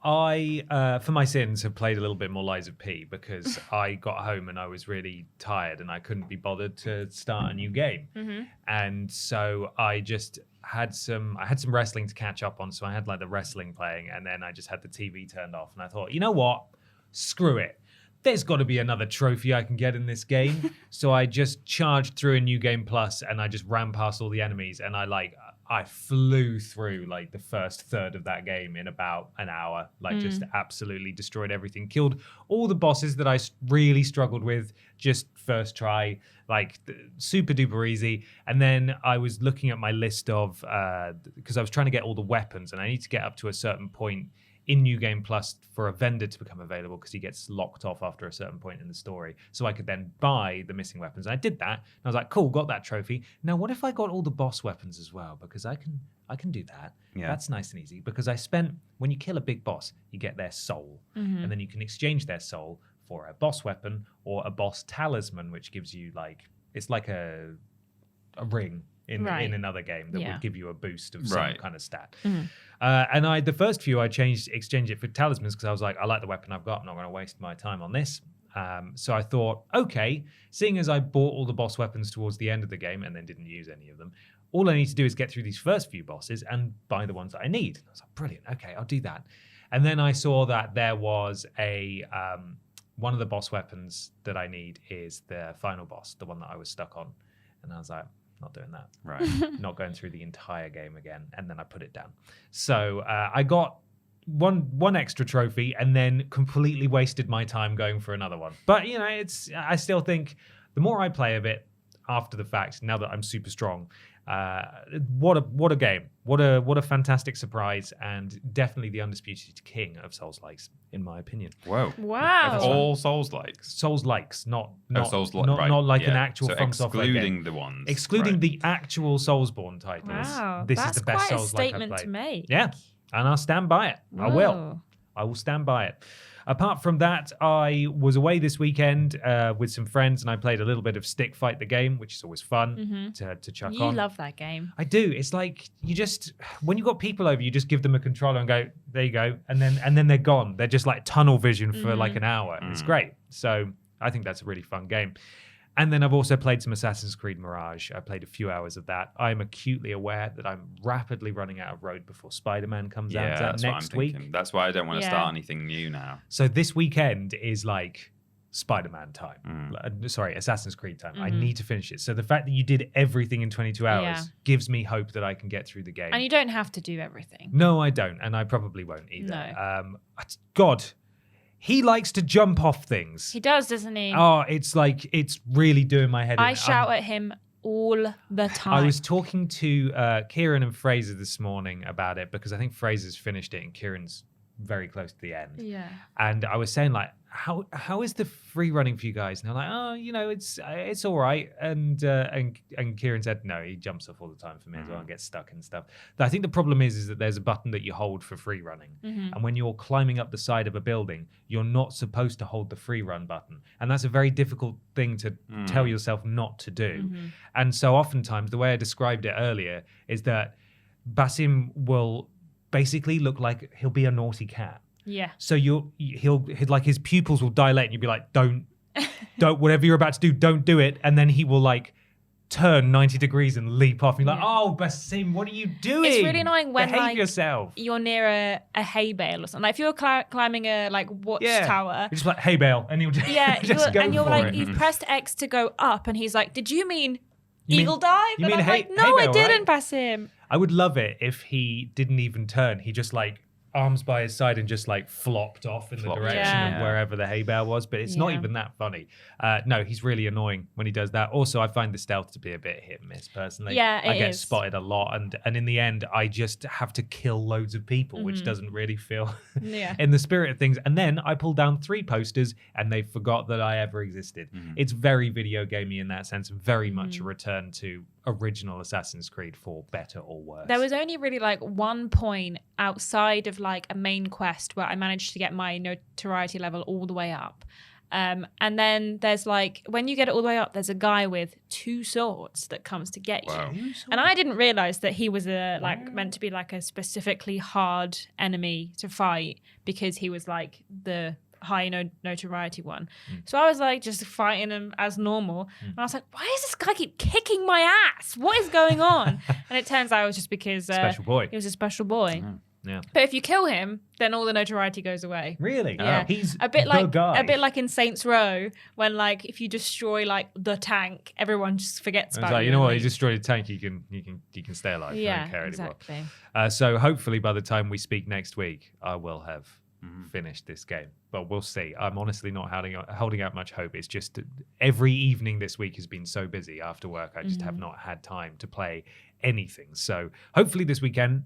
S1: I, for my sins, have played a little bit more Lies of P because I got home and I was really tired and I couldn't be bothered to start a new game. Mm-hmm. And so I just had some wrestling to catch up on. So I had like the wrestling playing and then I just had the TV turned off. And I thought, you know what? Screw it. There's got to be another trophy I can get in this game. So I just charged through a New Game Plus and I just ran past all the enemies and I flew through like the first third of that game in about an hour, just absolutely destroyed everything, killed all the bosses that I really struggled with just first try, like super duper easy. And then I was looking at my list of, because I was trying to get all the weapons and I need to get up to a certain point in New Game Plus for a vendor to become available because he gets locked off after a certain point in the story. So I could then buy the missing weapons. And I did that. And I was like, cool, got that trophy. Now, what if I got all the boss weapons as well? Because I can do that. Yeah. That's nice and easy. Because when you kill a big boss, you get their soul. Mm-hmm. And then you can exchange their soul for a boss weapon or a boss talisman, which gives you it's like a ring in another game that would give you a boost of some kind of stat. Mm-hmm. And the first few I exchanged it for talismans because I was like, I like the weapon I've got. I'm not going to waste my time on this. So I thought, okay, seeing as I bought all the boss weapons towards the end of the game and then didn't use any of them, all I need to do is get through these first few bosses and buy the ones that I need. And I was like, brilliant. Okay, I'll do that. And then I saw that there was one of the boss weapons that I need is the final boss, the one that I was stuck on. And I was like, not doing that. Right. Not going through the entire game again. And then I put it down. So I got one extra trophy and then completely wasted my time going for another one. But, I still think the more I play of it after the fact, now that I'm super strong, what a game. What a fantastic surprise and definitely the undisputed king of Souls-likes, in my opinion.
S2: Whoa.
S3: Wow.
S2: All Souls-likes?
S1: Souls-likes, not
S2: like
S1: an actual From Software game.
S2: Excluding the ones.
S1: Excluding the actual Soulsborne titles.
S3: Wow.
S1: This is the best Souls-like I've played.
S3: That's quite a statement to make.
S1: Yeah, and I'll stand by it.
S3: Whoa.
S1: I will. I will stand by it. Apart from that, I was away this weekend with some friends, and I played a little bit of Stick Fight the game, which is always fun to chuck on.
S3: You love that game.
S1: I do. It's like you just, when you've got people over, you just give them a controller and go, there you go, and then they're gone. They're just like tunnel vision for like an hour. It's great. So I think that's a really fun game. And then I've also played some Assassin's Creed Mirage. I played a few hours of that. I'm acutely aware that I'm rapidly running out of road before Spider-Man comes out.
S2: That's
S1: next
S2: what I'm thinking.
S1: week.
S2: That's why I don't want to start anything new now.
S1: So this weekend is like Spider-Man time. Sorry, Assassin's Creed time. I need to finish it. So the fact that you did everything in 22 hours gives me hope that I can get through the game.
S3: And you don't have to do everything.
S1: No, I don't. And I probably won't either.
S3: No.
S1: God, he likes to jump off things.
S3: He does, doesn't he?
S1: Oh, it's like, it's really doing my head in.
S3: I shout at him all the time.
S1: I was talking to Ciaran and Fraser this morning about it because I think Fraser's finished it and Kieran's very close to the end.
S3: Yeah.
S1: And I was saying, like, how is the free running for you guys? And they're like, oh, you know, it's all right. And Ciaran said, no, he jumps off all the time for me as well and gets stuck and stuff. I think the problem is that there's a button that you hold for free running. And when you're climbing up the side of a building, you're not supposed to hold the free run button. And that's a very difficult thing to tell yourself not to do. And so oftentimes, the way I described it earlier is that Basim will basically look like he'll be a naughty cat.
S3: Yeah.
S1: So he'll like his pupils will dilate and you'll be like, don't, whatever you're about to do, don't do it. And then he will like turn 90 degrees and leap off. And you're like, oh, Basim, what are you doing?
S3: It's really annoying when
S1: Behave
S3: like
S1: yourself.
S3: You're near a hay bale or something. Like if you're climbing a like watchtower.
S1: You're just like, hey, bale. And he'll just, just go
S3: and you're
S1: for
S3: like,
S1: it.
S3: you've pressed X to go up. And he's like, did you mean
S1: You
S3: eagle dive?
S1: you
S3: And
S1: mean
S3: I'm
S1: hay-
S3: like, no,
S1: hay
S3: I
S1: bale,
S3: didn't,
S1: right?
S3: Basim.
S1: I would love it if he didn't even turn. He just like arms by his side and just like flopped off in the direction of wherever the hay bale was. But it's not even that funny. No, he's really annoying when he does that. Also, I find the stealth to be a bit hit and miss personally.
S3: Yeah,
S1: I get
S3: is.
S1: spotted a lot, and in the end, I just have to kill loads of people, which doesn't really feel in the spirit of things. And then I pull down 3 posters, and they forgot that I ever existed. It's very video gamey in that sense, very much a return to original Assassin's Creed for better or worse.
S3: There was only really like one point outside of like a main quest where I managed to get my notoriety level all the way up. And then there's like, when you get it all the way up, there's a guy with 2 swords that comes to get you. And I didn't realize that he was meant to be like a specifically hard enemy to fight because he was like the high notoriety one. So I was like just fighting him as normal. And I was like, why does this guy keep kicking my ass? What is going on? And it turns out it was just because
S1: special boy.
S3: he was a special boy.
S1: Yeah.
S3: But if you kill him, then all the notoriety goes away.
S1: Really?
S3: Yeah.
S1: He's
S3: a bit
S1: the guy.
S3: a bit like in Saints Row when like if you destroy like the tank, everyone just forgets about
S1: like,
S3: you.
S1: you know what? He destroyed a tank. You can stay alive. I don't care
S3: exactly.
S1: anymore. So hopefully by the time we speak next week, I will have finished this game. But we'll see. I'm honestly not holding out much hope. It's just every evening this week has been so busy after work. I just have not had time to play anything. So hopefully this weekend.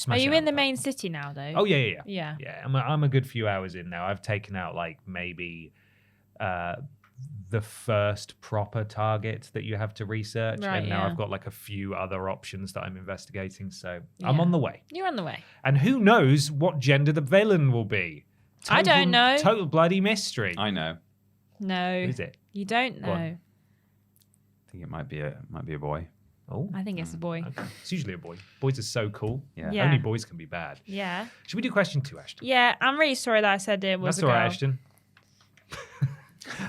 S3: Are you in the main city now though?
S1: Oh yeah. I'm a good few hours in now. I've taken out like maybe the first proper target that you have to research, and now I've got like a few other options that I'm investigating. So I'm on the way.
S3: You're on the way.
S1: And who knows what gender the villain will be?
S3: I don't know.
S1: Total bloody mystery.
S2: I know.
S3: No.
S1: Who is it?
S3: You don't know.
S2: I think it might be a boy.
S1: Oh,
S3: I think it's a boy.
S1: okay. It's usually a boy. Boys are so cool.
S3: Yeah.
S1: Only boys can be bad.
S3: Yeah.
S1: Should we do question 2, Ashton?
S3: Yeah, I'm really sorry that I said it was
S1: That's
S3: a
S1: all
S3: girl.
S1: right, Ashton.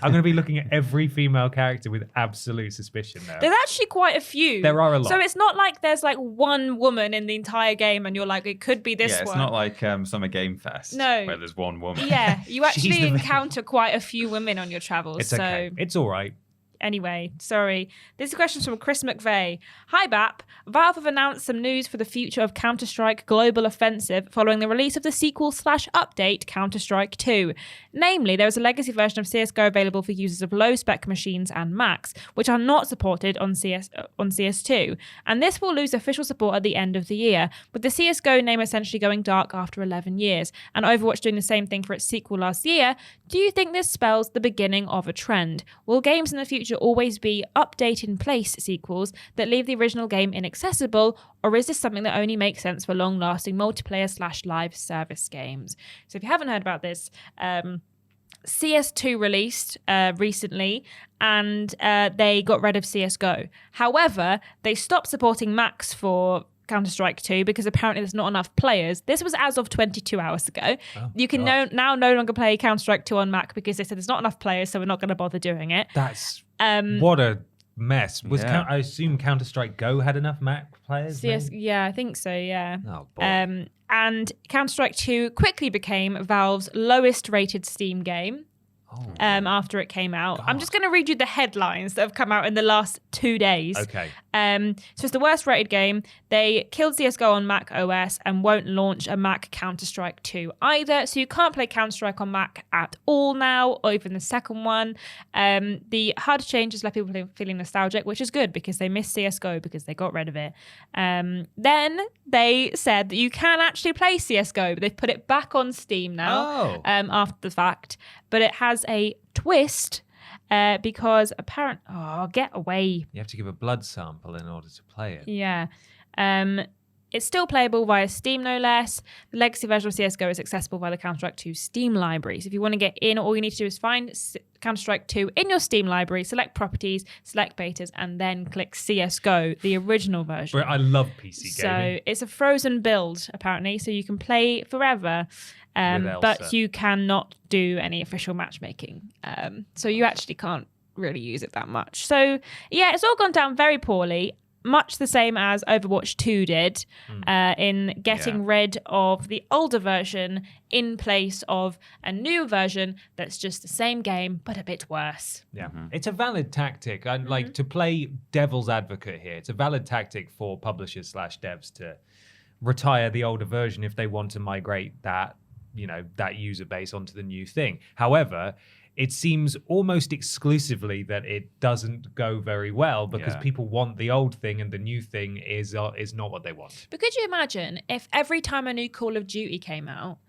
S1: I'm going to be looking at every female character with absolute suspicion now.
S3: There's actually quite a few.
S1: There are a lot.
S3: So it's not like there's like one woman in the entire game and you're like, it could be this one.
S2: Yeah, it's not like Summer Game Fest where there's one woman.
S3: Yeah, you
S1: She's
S3: actually
S1: the
S3: encounter quite a few women on your travels.
S1: It's okay. It's all right.
S3: Anyway, sorry. This question's from Chris McVeigh. Hi, BAP. Valve have announced some news for the future of Counter-Strike Global Offensive following the release of the sequel/update Counter-Strike 2. Namely, there is a legacy version of CSGO available for users of low-spec machines and Macs, which are not supported on CS2. And this will lose official support at the end of the year, with the CSGO name essentially going dark after 11 years, and Overwatch doing the same thing for its sequel last year. Do you think this spells the beginning of a trend? Will games in the future future always be update in place sequels that leave the original game inaccessible, or is this something that only makes sense for long-lasting multiplayer/live service games? So if you haven't heard about this, CS2 released recently, and they got rid of CSGO. However, they stopped supporting Macs for Counter-Strike 2 because apparently there's not enough players. This was as of 22 hours ago. You can now no longer play Counter-Strike 2 on Mac because they said there's not enough players, so we're not going to bother doing it.
S1: That's what a mess. I assume Counter-Strike Go had enough Mac players?
S3: Yeah, I think so, yeah.
S1: Oh, boy.
S3: And Counter-Strike 2 quickly became Valve's lowest rated Steam game. After it came out. God. I'm just going to read you the headlines that have come out in the last 2 days.
S1: Okay.
S3: So it's the worst rated game. They killed CSGO on Mac OS and won't launch a Mac Counter-Strike 2 either. So you can't play Counter-Strike on Mac at all now, or even the second one. The HUD changes left people feeling nostalgic, which is good because they miss CSGO because they got rid of it. Then they said that you can actually play CSGO, but they've put it back on Steam now after the fact. But it has a twist because get away.
S1: You have to give a blood sample in order to play it.
S3: Yeah. It's still playable via Steam, no less. The legacy version of CSGO is accessible via the Counter-Strike 2 Steam library. So if you want to get in, all you need to do is find Counter-Strike 2 in your Steam library, select properties, select betas, and then click CSGO, the original version.
S1: I love PC gaming.
S3: So it's a frozen build, apparently, so you can play forever. But you cannot do any official matchmaking. So you actually can't really use it that much. So yeah, it's all gone down very poorly, much the same as Overwatch 2 did in getting rid of the older version in place of a new version that's just the same game, but a bit worse.
S1: Yeah, it's a valid tactic. I'd like to play devil's advocate here. It's a valid tactic for publishers/devs to retire the older version if they want to migrate that user base onto the new thing. However, it seems almost exclusively that it doesn't go very well because people want the old thing and the new thing is not what they want.
S3: But could you imagine if every time a new Call of Duty came out,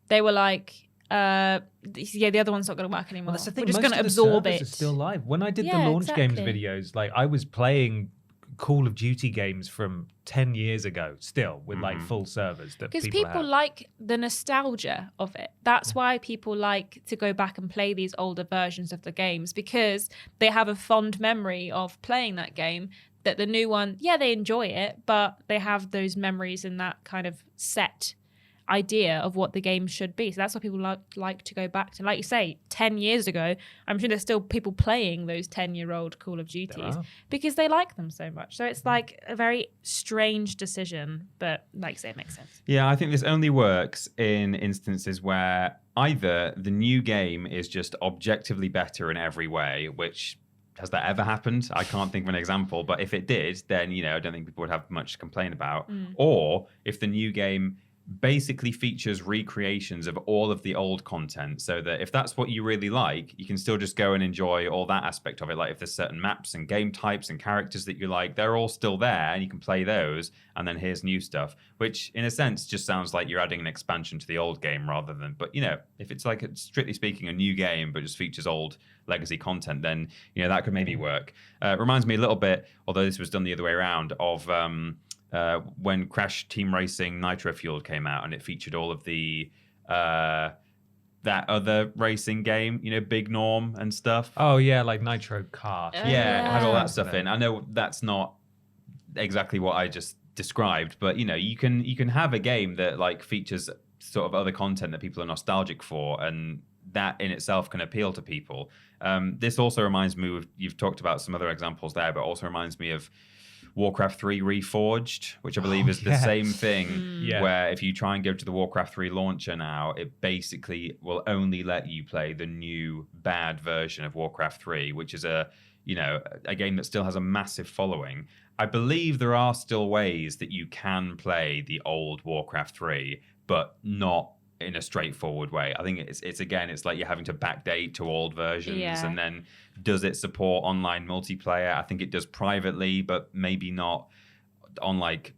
S3: they were like, the other one's not going to work anymore.
S1: Well, that's the thing.
S3: We're just
S1: going
S3: to absorb it.
S1: It's still live. When I did the launch games videos, like I was playing Call of Duty games from 10 years ago still with like full servers that
S3: people like the nostalgia of it. That's why people like to go back and play these older versions of the games, because they have a fond memory of playing that game. That the new one, they enjoy it, but they have those memories and that kind of set idea of what the game should be. So that's why people like to go back to. Like you say, 10 years ago, I'm sure there's still people playing those 10-year-old Call of Duties because they like them so much. So it's like a very strange decision, but like I say, it makes sense.
S2: Yeah, I think this only works in instances where either the new game is just objectively better in every way, which has that ever happened? I can't think of an example, but if it did, then I don't think people would have much to complain about. Or if the new game basically features recreations of all of the old content, so that if that's what you really like, you can still just go and enjoy all that aspect of it. Like if there's certain maps and game types and characters that you like, they're all still there and you can play those, and then here's new stuff, which in a sense just sounds like you're adding an expansion to the old game rather than, but if it's like strictly speaking a new game but just features old legacy content, then that could maybe work. Reminds me a little bit, although this was done the other way around, of when Crash Team Racing Nitro Fueled came out, and it featured all of the that other racing game, Big Norm and stuff.
S1: Oh yeah, like Nitro Kart.
S2: It had all that stuff in. I know that's not exactly what I just described, but you can have a game that like features sort of other content that people are nostalgic for, and that in itself can appeal to people. This also reminds me of, you've talked about some other examples there, but also reminds me of Warcraft 3 Reforged, which I believe is the same thing, where if you try and go to the Warcraft 3 launcher now, it basically will only let you play the new bad version of Warcraft 3, which is a game that still has a massive following. I believe there are still ways that you can play the old Warcraft 3, but not in a straightforward way. I think it's like you're having to backdate to old versions, and then does it support online multiplayer? I think it does privately, but maybe not on like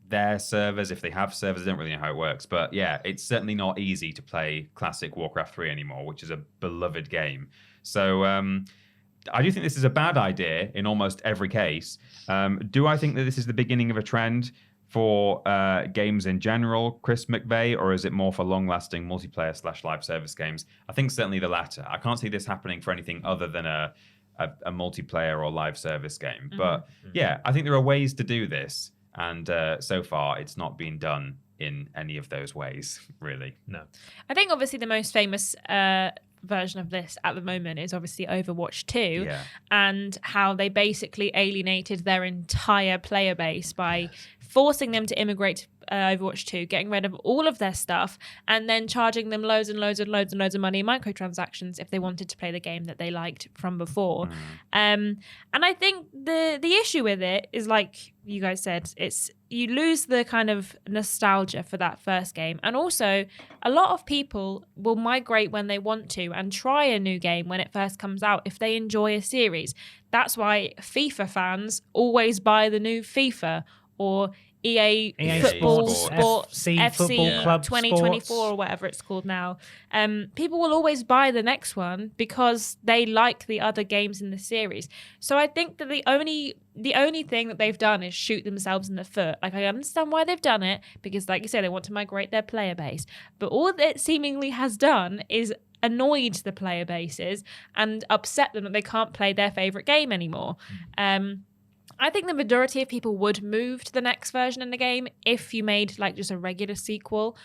S2: their servers. If they have servers, I don't really know how it works, but it's certainly not easy to play classic Warcraft 3 anymore, which is a beloved game. So I do think this is a bad idea in almost every case. Do I think that this is the beginning of a trend for games in general, Chris McVeigh, or is it more for long-lasting multiplayer/live service games? I think certainly the latter. I can't see this happening for anything other than a multiplayer or live service game. But yeah, I think there are ways to do this, and so far it's not been done in any of those ways, really.
S1: No.
S3: I think obviously the most famous version of this at the moment is obviously Overwatch 2 and how they basically alienated their entire player base by forcing them to immigrate to Overwatch 2, getting rid of all of their stuff, and then charging them loads and loads and loads and loads of money in microtransactions if they wanted to play the game that they liked from before. And I think the issue with it is, like you guys said, it's you lose the kind of nostalgia for that first game. And also, a lot of people will migrate when they want to and try a new game when it first comes out if they enjoy a series. That's why FIFA fans always buy the new FIFA or EA Football Sports
S1: FC Football Club
S3: 2024
S1: Sports.
S3: or whatever it's called now. People will always buy the next one because they like the other games in the series. So I think that the only thing that they've done is shoot themselves in the foot. Like, I understand why they've done it because, like you say, they want to migrate their player base. But all it seemingly has done is annoyed the player bases and upset them that they can't play their favorite game anymore. I think the majority of people would move to the next version in the game if you made like just a regular sequel.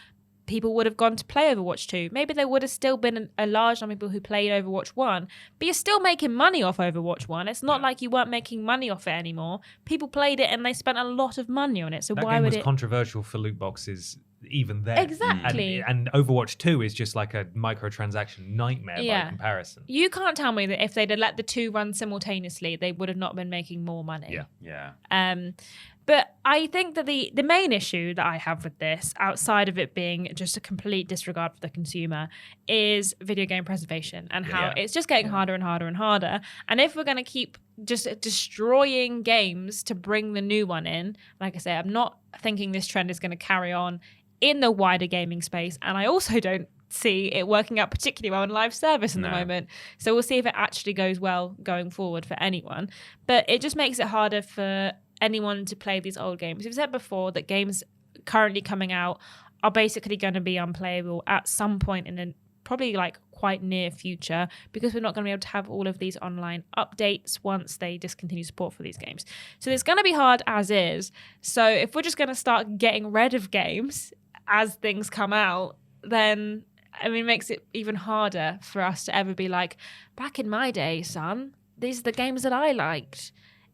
S3: People would have gone to play Overwatch 2. Maybe there would have still been a large number of people who played Overwatch 1, but you're still making money off Overwatch 1. It's not like you weren't making money off it anymore. People played it and they spent a lot of money on it. So
S1: that
S3: why
S1: game
S3: would
S1: was controversial for loot boxes even then.
S3: Exactly.
S1: And Overwatch 2 is just like a microtransaction nightmare by comparison.
S3: You can't tell me that if they'd have let the two run simultaneously, they would have not been making more money.
S2: Yeah.
S3: But I think that the main issue that I have with this, outside of it being just a complete disregard for the consumer, is video game preservation and how it's just getting harder and harder and harder. And if we're going to keep just destroying games to bring the new one in, like I say, I'm not thinking this trend is going to carry on in the wider gaming space. And I also don't see it working out particularly well in live service in the moment. So we'll see if it actually goes well going forward for anyone. But it just makes it harder for anyone to play these old games. We've said before that games currently coming out are basically going to be unplayable at some point in the probably like quite near future, because we're not going to be able to have all of these online updates once they discontinue support for these games. So it's going to be hard as is. So if we're just going to start getting rid of games as things come out, then I mean, it makes it even harder for us to ever be like, back in my day, son, these are the games that I liked.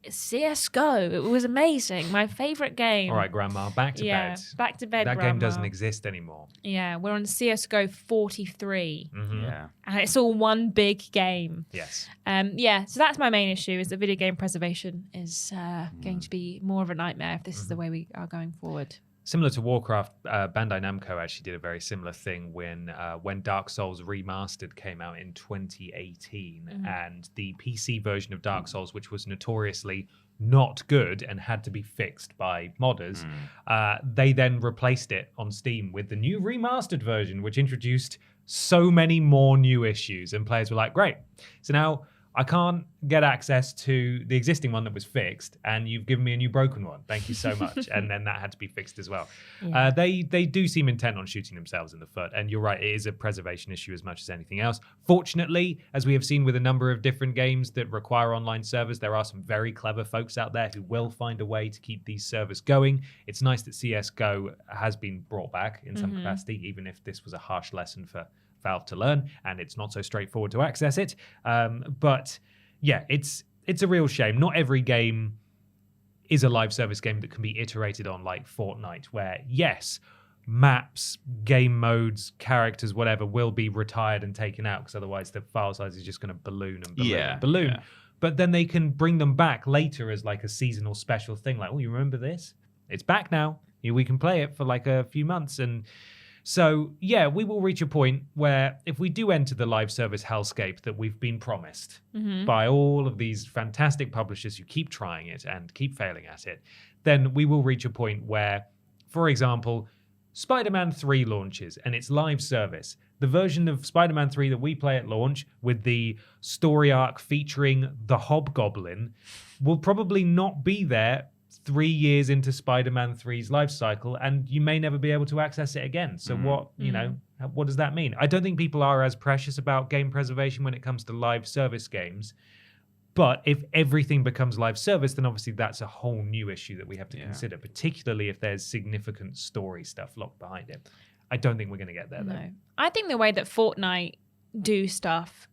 S3: CSGO, it was amazing. My favorite game.
S1: All right, Grandma, back to bed.
S3: Back to bed,
S1: That
S3: Grandma.
S1: game doesn't exist anymore.
S3: Yeah, we're on CSGO 43.
S2: Yeah.
S3: And it's all one big game.
S1: Yes.
S3: So that's my main issue, is that video game preservation is going to be more of a nightmare if this is the way we are going forward.
S1: Similar to Warcraft, Bandai Namco actually did a very similar thing when Dark Souls Remastered came out in 2018, and the PC version of Dark Souls, which was notoriously not good and had to be fixed by modders, they then replaced it on Steam with the new remastered version, which introduced so many more new issues, and players were like, great. So now I can't get access to the existing one that was fixed, and you've given me a new broken one. Thank you so much. And then that had to be fixed as well. Yeah. They do seem intent on shooting themselves in the foot. And you're right, it is a preservation issue as much as anything else. Fortunately, as we have seen with a number of different games that require online servers, there are some very clever folks out there who will find a way to keep these servers going. It's nice that CSGO has been brought back in some capacity, even if this was a harsh lesson for Valve to learn, and it's not so straightforward to access it. But yeah, it's a real shame. Not every game is a live service game that can be iterated on like Fortnite, where yes, maps, game modes, characters, whatever will be retired and taken out, because otherwise the file size is just going to balloon and balloon and balloon. Yeah. But then they can bring them back later as like a seasonal special thing. Like, oh, you remember this? It's back now. We can play it for like a few months. And so, yeah, we will reach a point where if we do enter the live service hellscape that we've been promised by all of these fantastic publishers who keep trying it and keep failing at it, then we will reach a point where, for example, Spider-Man 3 launches and its live service. The version of Spider-Man 3 that we play at launch with the story arc featuring the Hobgoblin will probably not be there 3 years into Spider-Man 3's life cycle, and you may never be able to access it again. So what does that mean? I don't think people are as precious about game preservation when it comes to live service games. But if everything becomes live service, then obviously that's a whole new issue that we have to consider, particularly if there's significant story stuff locked behind it. I don't think we're going to get there, though.
S3: No. I think the way that Fortnite do stuff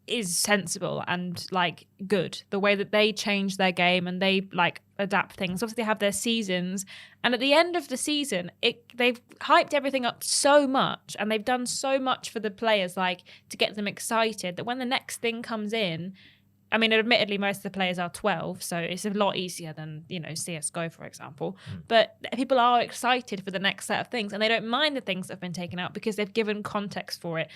S3: is sensible and like good. The way that they change their game and they like adapt things. Obviously, they have their seasons, and at the end of the season, they've hyped everything up so much, and they've done so much for the players, like to get them excited that when the next thing comes in. I mean, admittedly, most of the players are 12, so it's a lot easier than, CSGO, for example. But people are excited for the next set of things, and they don't mind the things that have been taken out because they've given context for it.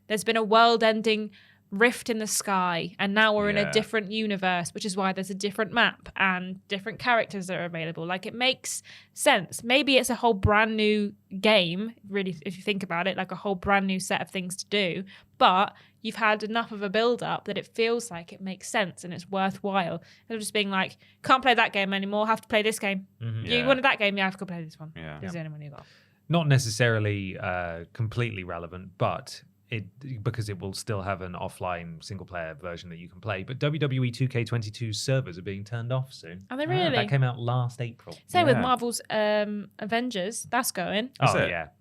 S3: There's been a world-ending rift in the sky, and now we're in a different universe, which is why there's a different map and different characters that are available. Like, it makes sense. Maybe it's a whole brand new game, really, if you think about it, like a whole brand new set of things to do. But you've had enough of a build-up that it feels like it makes sense and it's worthwhile. Instead of just being like, can't play that game anymore, have to play this game. You wanted that game, have to go play this one. It's the only one you got.
S1: Not necessarily completely relevant, but because it will still have an offline single-player version that you can play. But WWE 2K22 servers are being turned off soon.
S3: Are they really?
S1: That came out last April.
S3: Same with Marvel's Avengers. That's going.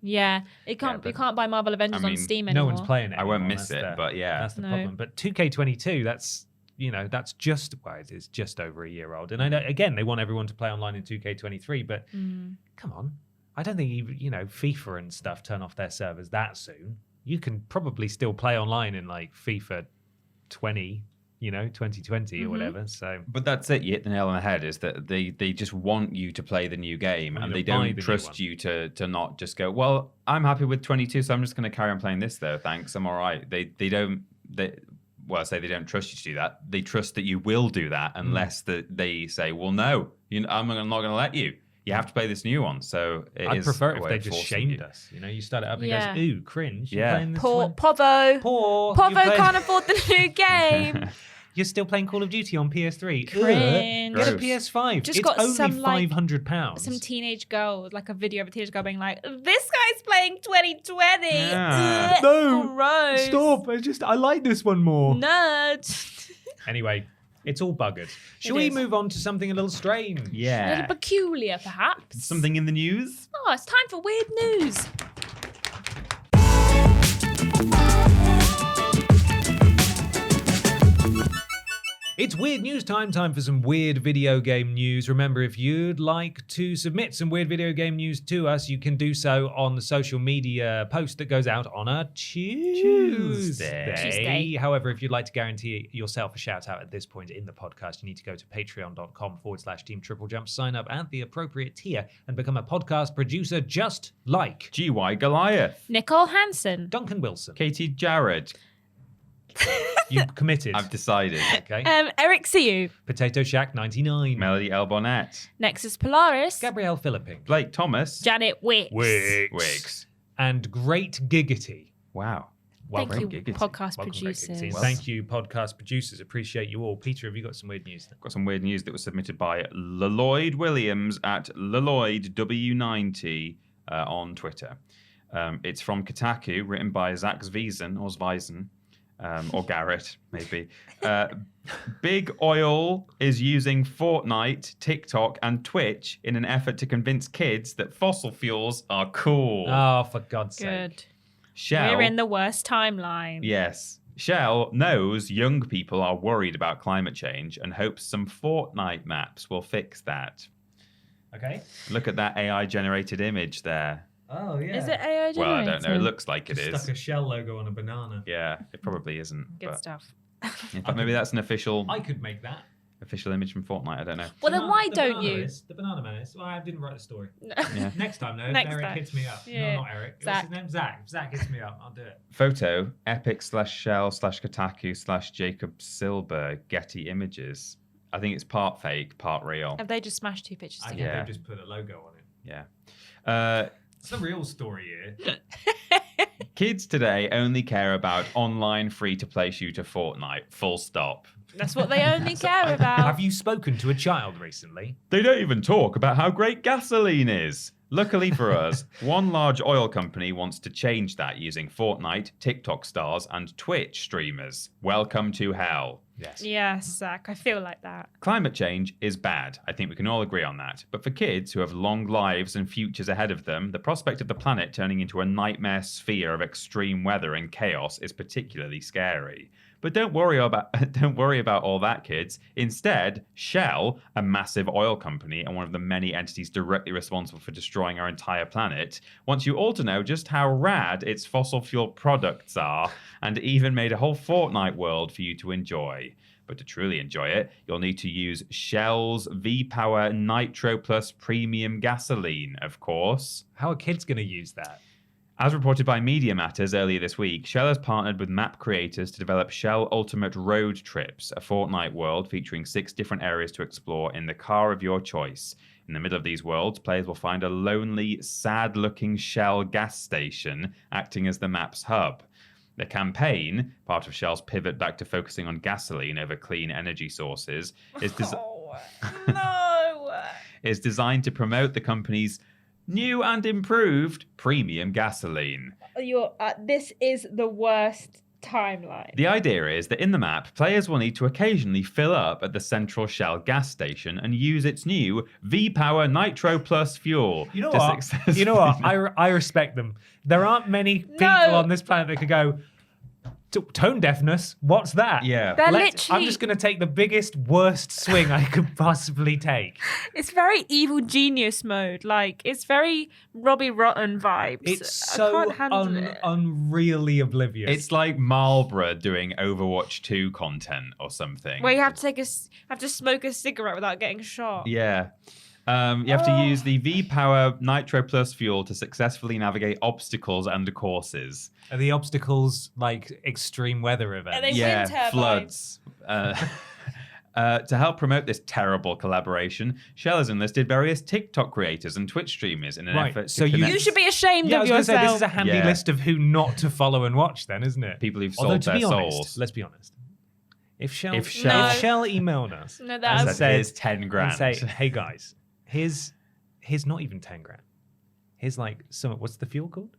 S3: Yeah. You can't buy Marvel Avengers on Steam anymore.
S1: No one's playing it
S2: I won't
S1: anymore.
S2: miss it, but yeah.
S1: That's the problem. But 2K22, that's just, it's just over a year old. And I know, again, they want everyone to play online in 2K23, but come on. I don't think even, FIFA and stuff turn off their servers that soon. You can probably still play online in like FIFA 2020 or whatever. So,
S2: but that's it. You hit the nail on the head. Is that they just want you to play the new game, and they don't trust you to not just go, well, I'm happy with 22, so I'm just going to carry on playing this though. Thanks, I'm all right. They don't trust you to do that. They trust that you will do that unless they say, well, no, I'm not going to let you. You have to play this new one. So
S1: I'd prefer it if they just shamed us. You start it up and it goes, ooh, cringe.
S2: Yeah.
S1: Playing this
S3: Poor
S1: one?
S3: Povo.
S1: Poor.
S3: Povo can't afford the new game.
S1: You're still playing Call of Duty on PS3.
S3: Cringe.
S1: Get a PS5.
S3: Just
S1: it's
S3: got
S1: only
S3: some,
S1: £500.
S3: Some teenage girl, like a video of a teenage girl being like, this guy's playing 2020.
S2: Yeah.
S1: No.
S3: Gross.
S1: Stop. I like this one more.
S3: Nerd.
S1: Anyway. It's all buggered. Shall we move on to something a little strange?
S3: A little peculiar, perhaps.
S2: Something in the news?
S3: Oh, it's time for weird news.
S1: It's weird news time for some weird video game news. Remember, if you'd like to submit some weird video game news to us, you can do so on the social media post that goes out on a Tuesday. However, if you'd like to guarantee yourself a shout out at this point in the podcast, you need to go to patreon.com/Team TripleJump, sign up at the appropriate tier, and become a podcast producer just like
S2: GY Goliath,
S3: Nicole Hansen,
S1: Duncan Wilson,
S2: Katie Jarrett.
S1: You've committed.
S2: I've decided.
S1: Okay.
S3: Eric Siu,
S1: Potato Shack 99,
S2: Melody L. Bonnet,
S3: Nexus Polaris,
S1: Gabrielle Philipping,
S2: Blake Thomas,
S3: Janet Wicks.
S2: Wicks,
S1: and Great Giggity.
S2: Wow.
S3: Thank you,
S2: Giggity.
S3: podcast
S1: Welcome,
S3: producers.
S1: Great Giggity. Thank you, podcast producers. Appreciate you all. Peter, have you got some weird news?
S2: Got some weird news that was submitted by Lloyd Williams at LloydW90 on Twitter. It's from Kotaku, written by Zach Zviesen, or Zviesen. Or Garrett, maybe. Big Oil is using Fortnite, TikTok, and Twitch in an effort to convince kids that fossil fuels are cool.
S1: Oh, for God's sake.
S3: Good.
S2: Shell,
S3: We're in the worst timeline.
S2: Yes. Shell knows young people are worried about climate change and hopes some Fortnite maps will fix that.
S1: Okay.
S2: Look at that AI-generated image there.
S1: Oh, yeah.
S3: Is it AI generated?
S2: Well, I don't know. It looks like
S1: Just
S2: it is.
S1: stuck a Shell logo on a banana.
S2: Yeah, it probably isn't.
S3: Good
S2: but
S3: stuff.
S2: in fact, maybe that's an official
S1: I could make that.
S2: image from Fortnite. I don't know.
S3: Well, then why
S1: The
S3: don't
S1: banana
S3: you?
S1: The banana man is. Well, I didn't write the story.
S2: Yeah.
S1: Next time, though,
S3: Next
S1: Eric
S3: time.
S1: hits me up.
S3: Yeah.
S1: No, not Eric.
S3: Zach.
S1: What's his name? Zach. Zach hits me up. I'll do it.
S2: Photo, epic/shell/Kotaku/Jacob Silberg, Getty Images. I think it's part fake, part real.
S3: Have they just smashed two pictures
S1: I think
S3: together?
S2: Yeah.
S1: they've just put a logo on it.
S2: Yeah.
S1: It's the real story here.
S2: Kids today only care about online free-to-play shooter Fortnite. Full stop.
S3: That's what they only care about.
S1: Have you spoken to a child recently?
S2: They don't even talk about how great gasoline is. Luckily for us, one large oil company wants to change that using Fortnite, TikTok stars, and Twitch streamers. Welcome to hell.
S1: Yes.
S3: Yes, Zach, I feel like that.
S2: Climate change is bad. I think we can all agree on that. But for kids who have long lives and futures ahead of them, the prospect of the planet turning into a nightmare sphere of extreme weather and chaos is particularly scary. But don't worry about all that, kids. Instead, Shell, a massive oil company and one of the many entities directly responsible for destroying our entire planet, wants you all to know just how rad its fossil fuel products are, and even made a whole Fortnite world for you to enjoy. But to truly enjoy it, you'll need to use Shell's V-Power Nitro Plus Premium Gasoline, of course.
S1: How are kids going to use that?
S2: As reported by Media Matters earlier this week, Shell has partnered with map creators to develop Shell Ultimate Road Trips, a Fortnite world featuring 6 different areas to explore in the car of your choice. In the middle of these worlds, players will find a lonely, sad-looking Shell gas station acting as the map's hub. The campaign, part of Shell's pivot back to focusing on gasoline over clean energy sources, is is designed to promote the company's new and improved premium gasoline.
S3: This is the worst timeline.
S2: The idea is that in the map, players will need to occasionally fill up at the central Shell gas station and use its new V-Power Nitro Plus fuel.
S1: You know what? You know what? I respect them. There aren't many people on this planet that could go, tone deafness? What's that?
S2: Yeah.
S1: I'm just going to take the biggest, worst swing I could possibly take.
S3: It's very evil genius mode. Like, it's very Robbie Rotten vibes.
S1: It's so unreally oblivious.
S2: It's like Marlborough doing Overwatch 2 content or something.
S3: Where you have to smoke a cigarette without getting shot.
S2: Yeah. You have to use the V-Power Nitro Plus fuel to successfully navigate obstacles and courses.
S1: Are the obstacles like extreme weather events?
S3: Are they wind turbines?
S2: Floods. To help promote this terrible collaboration, Shell has enlisted various TikTok creators and Twitch streamers in an effort to connect.
S3: You should be ashamed of
S1: I was going to
S3: yourself.
S1: say, this is a handy list of who not to follow and watch then, isn't it?
S2: People who've
S1: Although,
S2: sold
S1: to
S2: their
S1: be honest,
S2: souls.
S1: let's be honest. If Shell emailed us
S2: and said, here's 10 grand.
S1: And say, hey guys, here's not even 10 grand. Here's like what's the fuel called?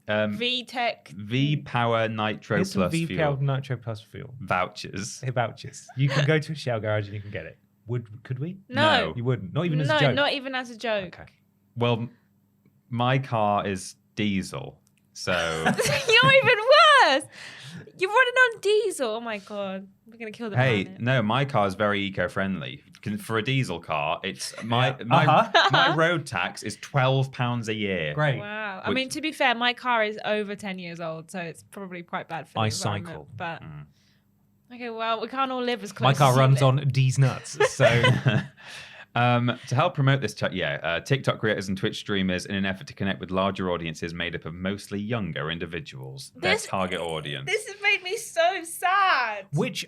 S3: V-Tech.
S2: V-Power Nitro
S1: Here's
S2: Plus
S1: some
S2: fuel.
S1: V-Power Nitro Plus fuel.
S2: Vouchers.
S1: Hey, vouchers. You can go to a Shell garage and you can get it. Could we?
S3: No.
S1: You wouldn't. Not even as a joke.
S3: No, not even as a joke.
S1: Okay.
S2: Well, my car is diesel, so...
S3: You're even worse. You're running on diesel. Oh my God. We're going to kill the planet.
S2: No, my car is very eco-friendly. For a diesel car, it's my road tax is £12 a year.
S1: Great.
S3: Wow. I mean, to be fair, my car is over 10 years old, so it's probably quite bad for the environment.
S1: cycle.
S3: But okay, well, we can't all live as close.
S1: My car
S3: as you
S1: runs
S3: live.
S1: on D's nuts, so
S2: To help promote this, TikTok creators and Twitch streamers in an effort to connect with larger audiences made up of mostly younger individuals. Their target audience.
S3: This has made me so sad.
S1: Which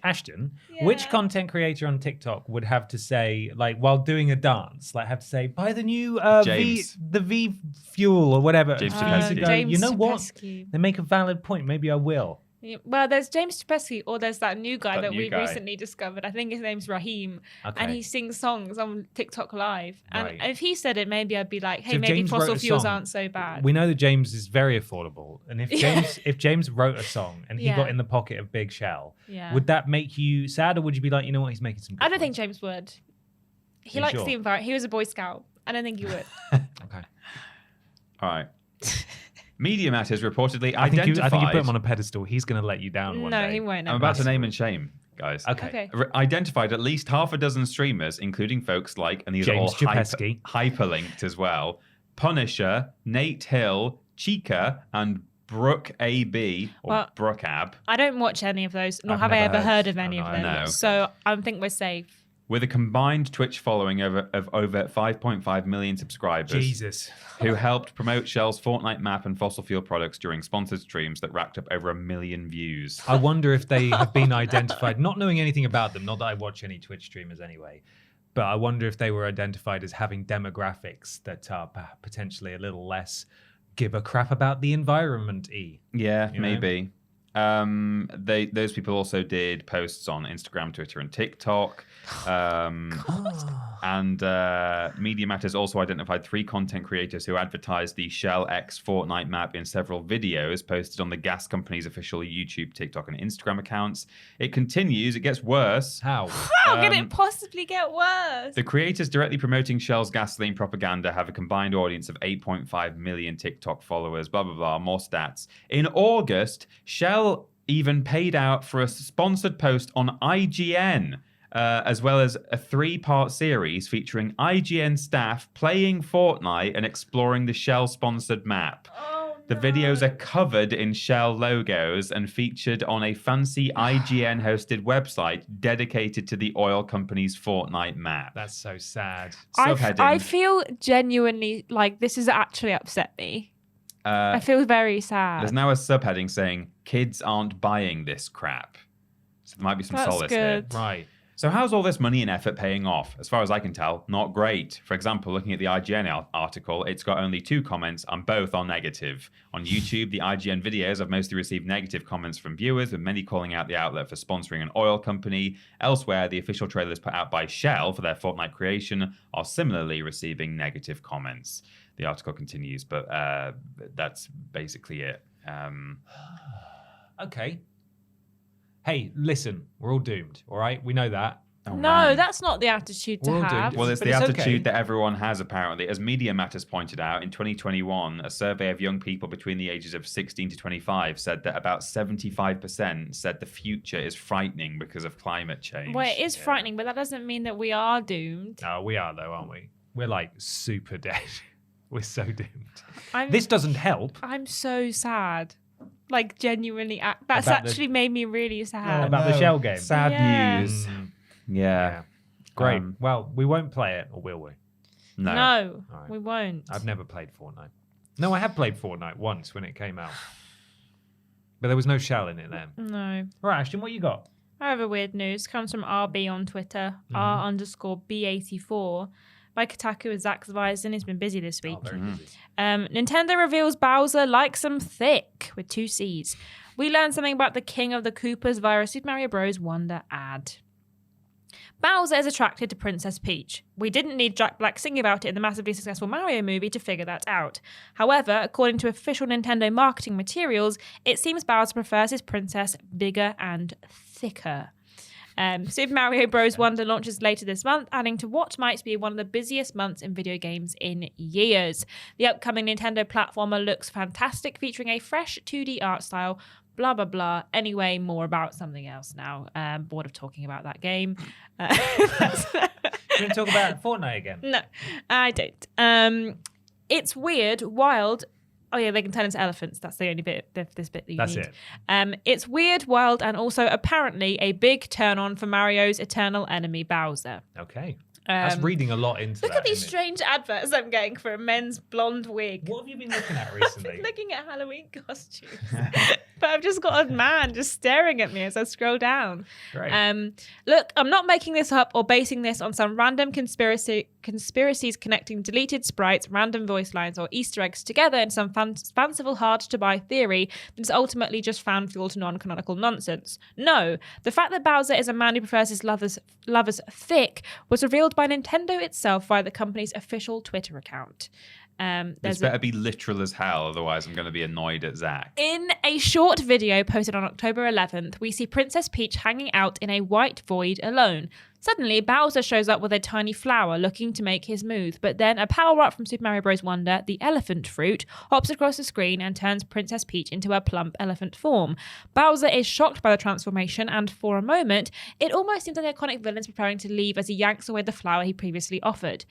S1: content creator on TikTok would have to say, like, while doing a dance, like, have to say, buy the new V Fuel or whatever.
S2: James
S3: James
S1: you know
S3: Chupesky.
S1: what? They make a valid point. Maybe I will.
S3: Well, there's James Chupesky, or there's that new guy that we recently discovered. I think his name's Raheem, and he sings songs on TikTok Live. And if he said it, maybe I'd be like, "Hey, maybe fossil fuels aren't so bad."
S1: We know that James is very affordable, and if James wrote a song and he got in the pocket of Big Shell, would that make you sad, or would you be like, you know what, he's making some?
S3: I don't think James would. He likes the environment. He was a Boy Scout. I don't think he would.
S1: Okay.
S2: All right. Media Matters reportedly
S1: I think
S2: identified...
S1: you put him on a pedestal. He's going to let you down one day.
S3: No, he won't.
S2: I'm about to name and shame, guys.
S1: Okay.
S2: Identified at least half a dozen streamers, incling folks like, and these
S1: James
S2: are all
S1: Chupesky.
S2: hyperlinked as well, Punisher, Nate Hill, Chica, and Brooke AB, or Brooke Ab.
S3: I don't watch any of those, nor
S1: I've
S3: have I
S1: never
S3: ever heard of any of them.
S2: No.
S3: So I think we're safe.
S2: With a combined Twitch following of over 5.5 million subscribers.
S1: Jesus.
S2: Who helped promote Shell's Fortnite map and fossil fuel products during sponsored streams that racked up over 1 million views.
S1: I wonder if they have been identified, not knowing anything about them, not that I watch any Twitch streamers anyway, but I wonder if they were identified as having demographics that are potentially a little less give a crap about the environment.
S2: Yeah,
S1: You know?
S2: maybe. Those people also did posts on Instagram, Twitter, and TikTok. And Media Matters also identified 3 content creators who advertised the Shell X Fortnite map in several videos posted on the gas company's official YouTube, TikTok, and Instagram accounts. It continues. It gets worse.
S1: How?
S3: How can it possibly get worse?
S2: The creators directly promoting Shell's gasoline propaganda have a combined audience of 8.5 million TikTok followers, blah, blah, blah, more stats. In August, Shell even paid out for a sponsored post on IGN, as well as a 3-part series featuring IGN staff playing Fortnite and exploring the Shell-sponsored map. The videos are covered in Shell logos and featured on a fancy IGN-hosted website dedicated to the oil company's Fortnite map.
S1: That's so sad.
S2: Subheading.
S3: I feel genuinely like this has actually upset me. I feel very sad.
S2: There's now a subheading saying, kids aren't buying this crap. So there might be some
S3: That's
S2: solace here.
S3: good.
S1: Right.
S2: So how's all this money and effort paying off? As far as I can tell, not great. For example, looking at the IGN article, it's got only 2 comments and both are negative. On YouTube, the IGN videos have mostly received negative comments from viewers, with many calling out the outlet for sponsoring an oil company. Elsewhere, the official trailers put out by Shell for their Fortnite creation are similarly receiving negative comments. The article continues, but that's basically it.
S1: Okay. Hey, listen, we're all doomed, all right? We know that.
S2: Oh,
S3: No,
S2: man.
S3: that's not the attitude to
S1: We're all
S3: have.
S1: doomed.
S2: Well, it's
S1: But
S2: the
S1: it's
S2: attitude
S1: okay.
S2: that everyone has, apparently. As Media Matters pointed out, in 2021, a survey of young people between the ages of 16 to 25 said that about 75% said the future is frightening because of climate change.
S3: Well, it is frightening, but that doesn't mean that we are doomed.
S1: No, we are, though, aren't we? We're like super dead. We're so doomed.
S3: I'm,
S1: This doesn't help.
S3: I'm so sad. Like, genuinely. That's
S1: About the-
S3: actually made me really sad.
S1: About the Shell game.
S2: Sad
S3: Yeah.
S2: news.
S1: Mm,
S2: Yeah.
S1: Great.
S2: Um,
S1: Well, we won't play it, or will we?
S2: No.
S3: No,
S1: All right.
S3: we won't.
S1: I've never played Fortnite. No, I have played Fortnite once when it came out. But there was no Shell in it then.
S3: No.
S1: All right, Ashton, what you got?
S3: I have a weird news. Comes from RB on Twitter. R_B84. By Kotaku and Zach Zweisen. He's been busy this week.
S1: Oh, very busy.
S3: Nintendo reveals Bowser likes them thick with 2 C's. We learned something about the King of the Koopas via a Super Mario Bros. Wonder ad. Bowser is attracted to Princess Peach. We didn't need Jack Black singing about it in the massively successful Mario movie to figure that out. However, according to official Nintendo marketing materials, it seems Bowser prefers his princess bigger and thicker. Super Mario Bros. Wonder launches later this month, adding to what might be one of the busiest months in video games in years. The upcoming Nintendo platformer looks fantastic, featuring a fresh 2D art style, blah, blah, blah. Anyway, more about something else now. Bored of talking about that game.
S1: You going to talk about Fortnite again?
S3: No, I don't. It's weird, wild. Oh yeah, they can turn into elephants. That's the only bit of this bit that you
S1: That's
S3: need.
S1: it.
S3: It's weird, wild, and also apparently a big turn on for Mario's eternal enemy Bowser.
S1: Okay. That's reading a lot into
S3: Look
S1: that.
S3: at these
S1: isn't it?
S3: strange adverts I'm getting for a men's blonde wig.
S1: What have you been looking at
S3: I've
S1: recently?
S3: been looking at Halloween costumes. But I've just got a man just staring at me as I scroll down.
S1: Great.
S3: Look, I'm not making this up or basing this on some random conspiracies connecting deleted sprites, random voice lines, or Easter eggs together in some fanciful, hard-to-buy theory that's ultimately just fan-fueled non-canonical nonsense. No, the fact that Bowser is a man who prefers his lovers thick was revealed by Nintendo itself via the company's official Twitter account.
S2: This better be literal as hell, otherwise I'm going to be annoyed at Zach.
S3: In a short video posted on October 11th, we see Princess Peach hanging out in a white void alone. Suddenly, Bowser shows up with a tiny flower looking to make his move, but then a power-up from Super Mario Bros. Wonder, the elephant fruit, hops across the screen and turns Princess Peach into a plump elephant form. Bowser is shocked by the transformation, and for a moment, it almost seems like the iconic villain's preparing to leave as he yanks away the flower he previously offered.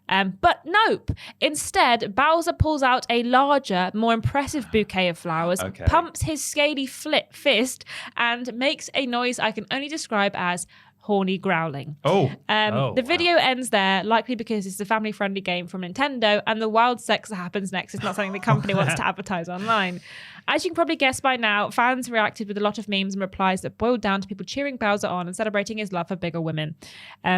S3: But nope. Instead, Bowser pulls out a larger, more impressive bouquet of flowers, pumps his scaly fist, and makes a noise I can only describe as horny growling.
S2: Oh.
S3: The video ends there, likely because it's a family-friendly game from Nintendo, and the wild sex that happens next is not something the company wants to advertise online. As you can probably guess by now, fans reacted with a lot of memes and replies that boiled down to people cheering Bowser on and celebrating his love for bigger women.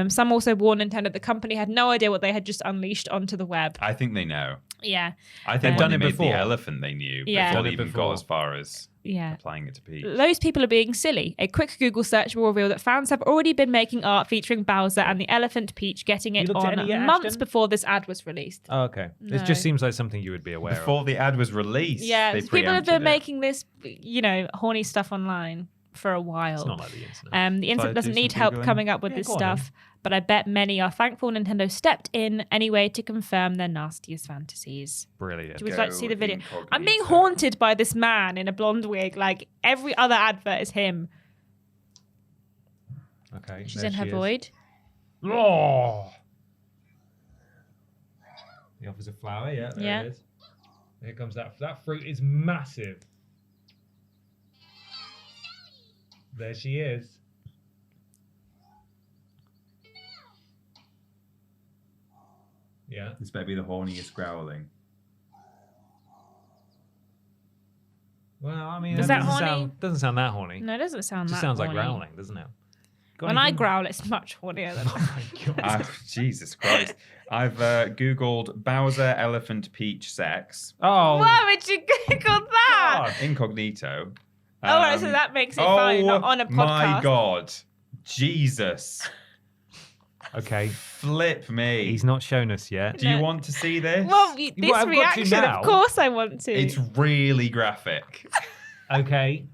S3: Some also warned Nintendo the company had no idea what they had just unleashed onto the web.
S2: I think they know.
S3: Yeah.
S2: I think
S1: They've
S2: when
S1: done
S2: they
S1: it
S2: made
S1: before.
S2: the elephant, they knew
S3: Yeah.
S2: before
S1: Done
S2: they
S1: it
S2: even
S1: before.
S2: got as far as applying it to Peach.
S3: Those people are being silly. A quick Google search will reveal that fans have already been making art featuring Bowser and the elephant Peach, getting it
S1: looked at
S3: on
S1: any yet,
S3: months
S1: Ashton?
S3: before this ad was released.
S1: Oh, okay.
S3: No.
S1: It just seems like something you would be aware
S2: Before the ad was released,
S3: Yeah,
S2: they
S3: so people have
S2: preempted
S3: been
S2: it.
S3: making this, horny stuff online for a while.
S1: of. It's not like the internet.
S3: The internet
S2: do
S3: doesn't
S2: some
S3: need help
S2: Googling?
S3: coming up with this
S1: go on then.
S3: stuff, but I bet many are thankful Nintendo stepped in anyway to confirm their nastiest fantasies.
S1: Brilliant.
S3: Would you like to see the video?
S2: incognito.
S3: I'm being haunted by this man in a blonde wig. Like every other advert is him.
S1: Okay.
S3: She's
S1: there
S3: in her
S1: she is.
S3: void.
S1: Oh. He offers a flower. Yeah. There
S3: Yeah.
S1: it is. Here comes that. That fruit is massive. There she is. Yeah.
S2: This better be the horniest growling.
S1: Well, I mean,
S3: Is
S1: that
S3: that
S1: doesn't
S3: horny?
S1: doesn't sound that horny.
S3: No, it doesn't sound
S1: It just
S3: that
S1: sounds like
S3: horny.
S1: growling, doesn't it? Got
S3: When I
S1: anything?
S3: growl, it's much hornier than.
S1: Oh my god.
S2: Jesus Christ. I've Googled Bowser Elephant Peach sex.
S1: Oh.
S3: Why would you Google that?
S1: God.
S2: Incognito.
S3: Oh, right, so that makes it fine, not on a podcast.
S2: My God. Jesus.
S1: Okay.
S2: Flip me.
S1: He's not shown us yet.
S2: Do you want to see this?
S3: Well,
S1: Well,
S3: this
S1: I've got to
S3: reaction,
S1: now.
S3: of course I want to.
S2: It's really graphic.
S1: Okay.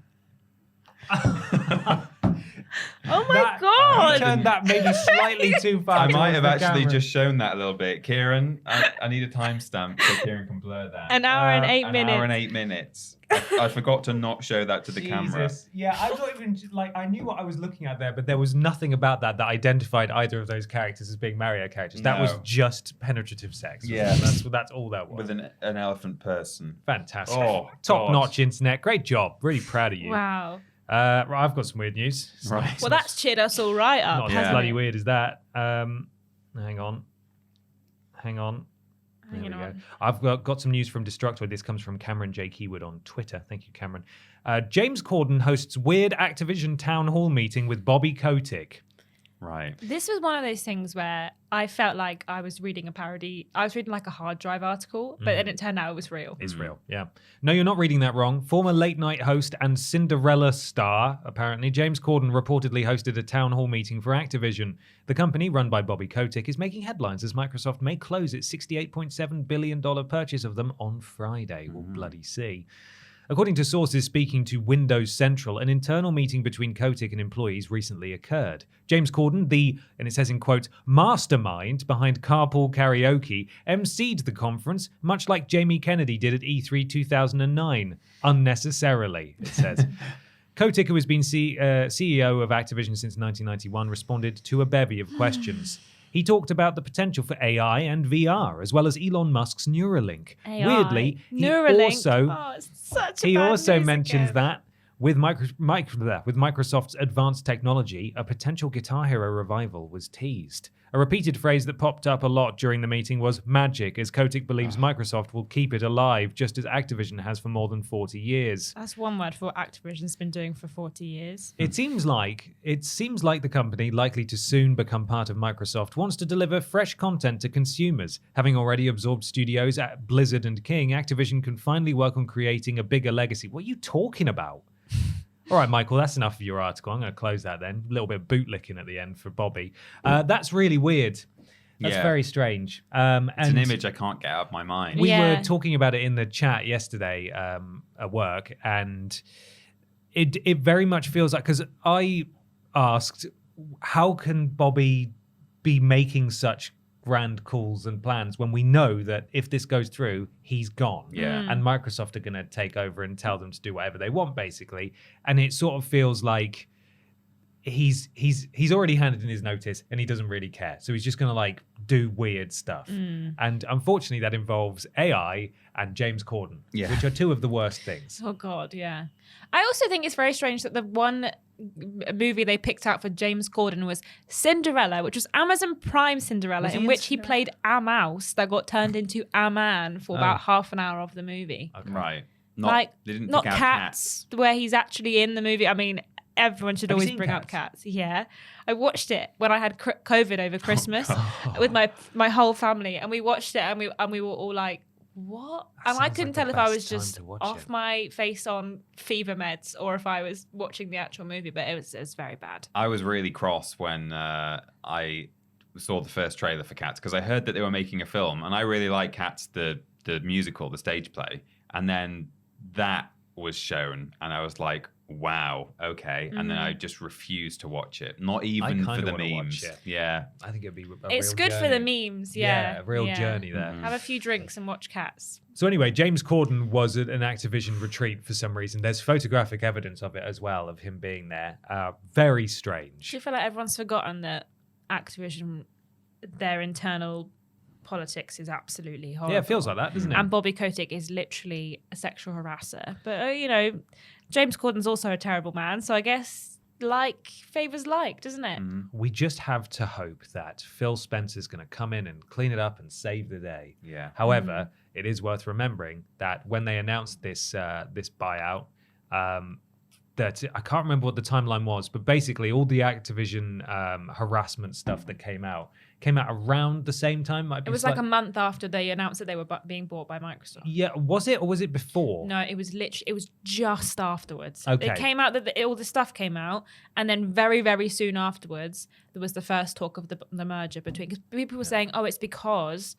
S3: Oh my
S1: That-
S3: god!
S1: You turned that maybe slightly too far.
S2: I might
S1: towards
S2: have
S1: the
S2: actually
S1: camera.
S2: just shown that a little bit. Kieran, I need a timestamp so Kieran can blur that.
S3: An hour and 8
S2: An
S3: minutes.
S2: hour and 8 minutes. I forgot to not show that to the camera.
S1: Jesus. Yeah, I'm not even like I knew what I was looking at there, but there was nothing about that identified either of those characters as being Mario characters. That was
S2: No.
S1: just penetrative sex.
S2: Yeah.
S1: that's all that was.
S2: With an elephant person.
S1: Fantastic.
S2: Oh,
S1: Top
S2: God.
S1: notch internet. Great job. Really proud of you.
S3: Wow.
S1: Right, I've got some weird news. It's
S2: Right.
S1: not- it's
S3: Well,
S1: not-
S3: that's cheered us all right up.
S1: not
S2: Yeah.
S1: as
S3: hasn't
S1: bloody
S3: it?
S1: weird as that. Hang on. There we
S3: Hanging
S1: go.
S3: on.
S1: I've got some news from Destructoid. This comes from Cameron J. Keywood on Twitter. Thank you, Cameron. James Corden hosts weird Activision town hall meeting with Bobby Kotick.
S2: Right.
S3: This was one of those things where I felt like I was reading a parody. I was reading like a hard drive article, but then it turned out it was real.
S1: It's real, yeah. No, you're not reading that wrong. Former late night host and Cinderella star, apparently, James Corden reportedly hosted a town hall meeting for Activision. The company, run by Bobby Kotick, is making headlines as Microsoft may close its $68.7 billion purchase of them on Friday. We'll bloody see. According to sources speaking to Windows Central, an internal meeting between Kotick and employees recently occurred. James Corden, and it says in quote, mastermind behind Carpool Karaoke, emceed the conference, much like Jamie Kennedy did at E3 2009. Unnecessarily, it says. Kotick, who has been CEO of Activision since 1991, responded to a bevy of questions. He talked about the potential for AI and VR, as well as Elon Musk's Neuralink.
S3: AI.
S1: Weirdly, he
S3: Neuralink.
S1: also
S3: Oh, it's such a
S1: he
S3: bad
S1: also
S3: news
S1: mentions
S3: again.
S1: that with Microsoft's advanced technology, a potential Guitar Hero revival was teased. A repeated phrase that popped up a lot during the meeting was magic, as Kotick believes Microsoft will keep it alive, just as Activision has for more than 40 years.
S3: That's one word for what Activision's been doing for 40 years.
S1: It seems like the company, likely to soon become part of Microsoft, wants to deliver fresh content to consumers. Having already absorbed studios at Blizzard and King, Activision can finally work on creating a bigger legacy. What are you talking about? All right, Michael, that's enough of your article. I'm going to close that then. A little bit of bootlicking at the end for Bobby. That's really weird. That's
S2: Yeah.
S1: very strange.
S2: It's an image I can't get out of my mind.
S1: We
S3: Yeah.
S1: were talking about it in the chat yesterday at work, and it very much feels like, because I asked, how can Bobby be making such grand calls and plans when we know that if this goes through, he's gone?
S2: Yeah.
S1: And Microsoft are going to take over and tell them to do whatever they want, basically. And it sort of feels like he's already handed in his notice and he doesn't really care. So he's just going to like do weird stuff. And unfortunately that involves AI and James Corden, which are two of the worst things.
S3: Oh God, yeah. I also think it's very strange that the one movie they picked out for James Corden was Cinderella, which was Amazon Prime Cinderella, in which he played a mouse that got turned into a man for about half an hour of the movie.
S2: Okay. Right.
S3: Not Cats, where he's actually in the movie. I mean, everyone should always bring up Cats. Yeah. I watched it when I had COVID over Christmas with my whole family, and we watched it, and we were all like, what? And I couldn't tell if I was just off my face on fever meds or if I was watching the actual movie, but it was very bad.
S2: I was really cross when I saw the first trailer for Cats because I heard that they were making a film, and I really like Cats, the musical, the stage play, and then that was shown, and I was like, wow, okay. And then I just refused to watch it. Not even for the memes. Yeah.
S1: I think it'd be
S3: it's good for the memes,
S1: a real journey there.
S3: Have a few drinks and watch Cats.
S1: So anyway, James Corden was at an Activision retreat for some reason. There's photographic evidence of it as well, of him being there. Very strange.
S3: Do you feel like everyone's forgotten that Activision, their internal politics is absolutely horrible?
S1: Yeah, it feels like that, doesn't it?
S3: And Bobby Kotick is literally a sexual harasser. But, James Corden's also a terrible man, so I guess like favors like, doesn't it?
S1: We just have to hope that Phil Spencer's going to come in and clean it up and save the day.
S2: Yeah.
S1: However, it is worth remembering that when they announced this buyout, that I can't remember what the timeline was, but basically all the Activision harassment stuff that came out around the same time.
S3: It was like a month after they announced that they were being bought by Microsoft.
S1: Yeah, was it, or was it before?
S3: No, it was just afterwards.
S1: Okay.
S3: It came out that all the stuff came out, and then very, very soon afterwards, there was the first talk of the merger between. Because people were saying, "Oh, it's because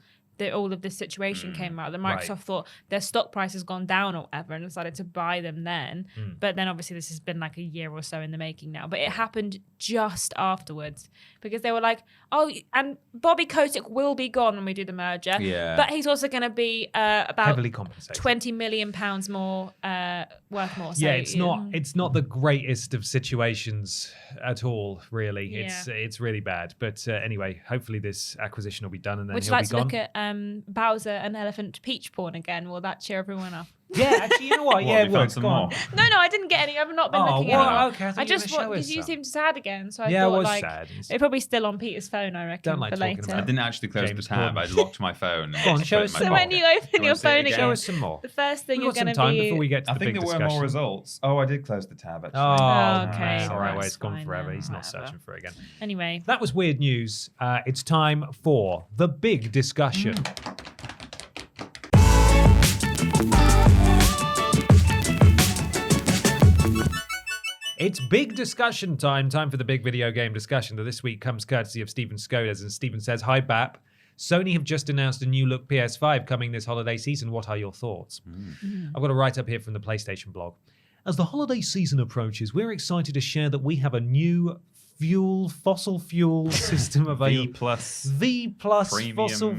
S3: all of this situation came out." That Microsoft thought their stock price has gone down or whatever, and decided to buy them then. But then obviously this has been like a year or so in the making now. But it happened just afterwards because they were like, "Oh, and Bobby Kotick will be gone when we do the merger."
S2: Yeah.
S3: But he's also going to be about
S1: heavily compensated,
S3: £20 million more worth more. So,
S1: yeah, it's not the greatest of situations at all, really.
S3: Yeah.
S1: It's really bad. But anyway, hopefully this acquisition will be done and then
S3: Would you
S1: he'll
S3: like
S1: be
S3: to
S1: gone.
S3: look at Bowser and Elephant Peach porn again? Will that cheer everyone up?
S1: Yeah, actually, you know what? Yeah,
S2: we found some more.
S3: No, I didn't get any. I've not been looking
S1: well,
S3: at it.
S1: okay.
S3: I just want because you seemed sad again, so I
S1: I
S3: thought
S1: was
S3: like
S1: sad.
S3: it's probably still on Peter's phone. I reckon
S1: Don't like
S3: for
S1: talking
S3: later.
S1: about
S2: I didn't actually close
S1: James
S2: the tab.
S1: Corden.
S2: I locked my phone.
S1: Go on, show us
S3: So
S1: some
S3: when
S1: more.
S3: you open your phone again,
S1: Show us some more.
S3: the first thing
S1: We've
S3: you're
S1: got some
S3: going to
S1: time
S3: be.
S1: before we get to
S2: I
S1: the
S2: think
S1: big
S2: there were
S1: discussion.
S2: more results. Oh, I did close the tab actually.
S1: Oh,
S3: okay.
S1: All right,
S3: That's
S1: it's gone
S3: fine
S1: forever.
S3: then,
S1: He's not
S3: whatever.
S1: searching for it again.
S3: Anyway,
S1: That was weird news. It's time for the big discussion. It's big discussion time. Time for the big video game discussion that this week comes courtesy of Stephen Skodas. And Stephen says, "Hi, Bap. Sony have just announced a new look PS5 coming this holiday season. What are your thoughts?" I've got a write up here from the PlayStation blog. As the holiday season approaches, we're excited to share that we have a new fossil fuel system available. V plus
S2: Premium.
S1: fossil.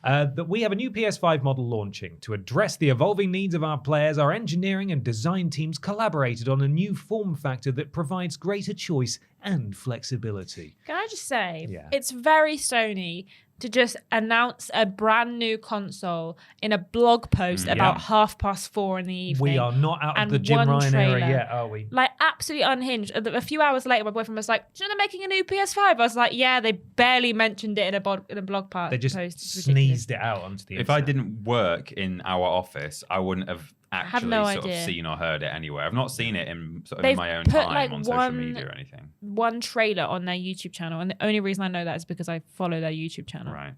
S1: That we have a new PS5 model launching. To address the evolving needs of our players, our engineering and design teams collaborated on a new form factor that provides greater choice and flexibility.
S3: can I just say,
S1: Yeah.
S3: it's very Sony to just announce a brand new console in a blog post about 4:30 in the evening.
S1: We are not out of
S3: And
S1: the Jim
S3: one
S1: Ryan era
S3: trailer.
S1: yet, are we?
S3: Like, absolutely unhinged. A few hours later, my boyfriend was like, "Do you know they're making a new PS5?" I was like, "Yeah, they barely mentioned it in a blog post."
S1: They just
S3: It's ridiculous.
S1: sneezed it out onto the
S2: If I
S1: internet.
S2: didn't work in our office, I wouldn't have actually
S3: no
S2: sort of
S3: idea.
S2: seen or heard it anywhere. I've not seen it in sort of
S3: They've
S2: in my own
S3: put,
S2: time
S3: like,
S2: on social
S3: one-
S2: media or anything.
S3: One trailer on their YouTube channel, and the only reason I know that is because I follow their YouTube channel.
S2: Right.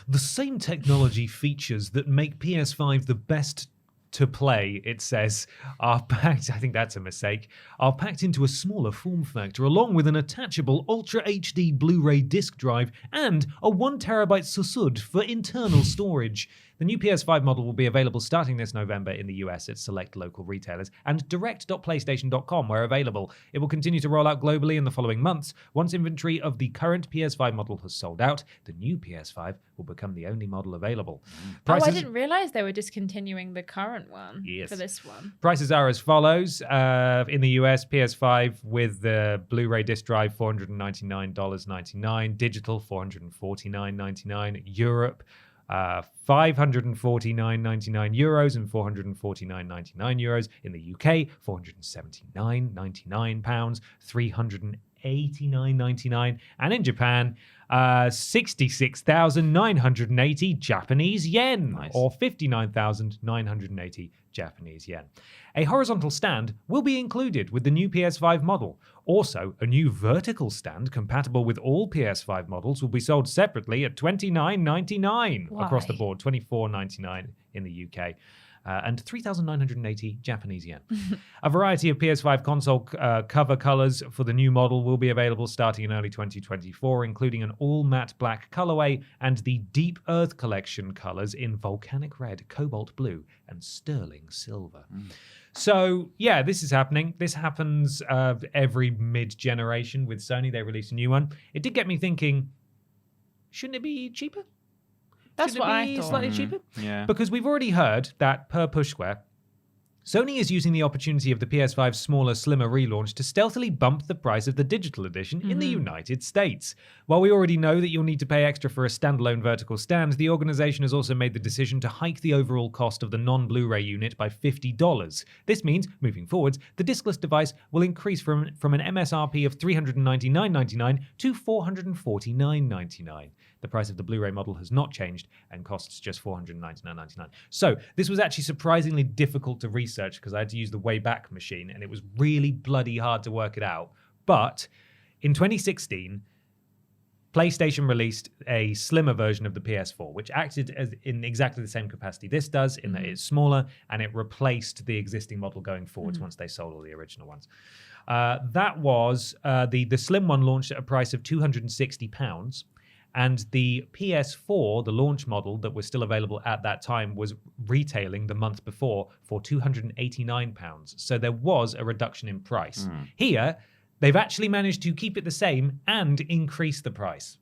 S1: The same technology features that make PS5 the best to play, it says, are packed, I think that's a mistake, are packed into a smaller form factor along with an attachable Ultra HD Blu-ray disc drive and a 1 terabyte SSD for internal storage. The new PS5 model will be available starting this November in the US at select local retailers and direct.playstation.com where available. It will continue to roll out globally in the following months. Once inventory of the current PS5 model has sold out, the new PS5 will become the only model available.
S3: I didn't realize they were discontinuing the current one for this one.
S1: Prices are as follows. In the US, PS5 with the Blu-ray disc drive, $499.99. Digital, $449.99. Europe, €549.99 and €449.99. In the UK, £479.99, £389.99, and in Japan, 66,980 Japanese yen, or 59,980 Japanese yen. A horizontal stand will be included with the new PS5 model. Also, a new vertical stand compatible with all PS5 models will be sold separately at $29.99 across the board, $24.99 in the UK. And 3,980 Japanese yen. A variety of PS5 console cover colors for the new model will be available starting in early 2024, including an all-matte black colorway and the Deep Earth Collection colors in volcanic red, cobalt blue, and sterling silver. So, yeah, this is happening. This happens every mid-generation with Sony. They release a new one. It did get me thinking, shouldn't it be cheaper?
S3: That's what I thought.
S1: Slightly cheaper?
S2: Yeah.
S1: Because we've already heard that per push square, Sony is using the opportunity of the PS5's smaller, slimmer relaunch to stealthily bump the price of the digital edition in the United States. While we already know that you'll need to pay extra for a standalone vertical stand, the organization has also made the decision to hike the overall cost of the non-Blu-ray unit by $50. This means, moving forwards, the discless device will increase from an MSRP of $399.99 to $449.99. The price of the Blu-ray model has not changed and costs just $499.99. So this was actually surprisingly difficult to research because I had to use the Wayback Machine and it was really bloody hard to work it out. But in 2016, PlayStation released a slimmer version of the PS4, which acted as in exactly the same capacity this does, in that it's smaller and it replaced the existing model going forwards once they sold all the original ones. That was the slim one launched at a price of £260. And the PS4, the launch model that was still available at that time, was retailing the month before for £289. So there was a reduction in price. Here, they've actually managed to keep it the same and increase the price.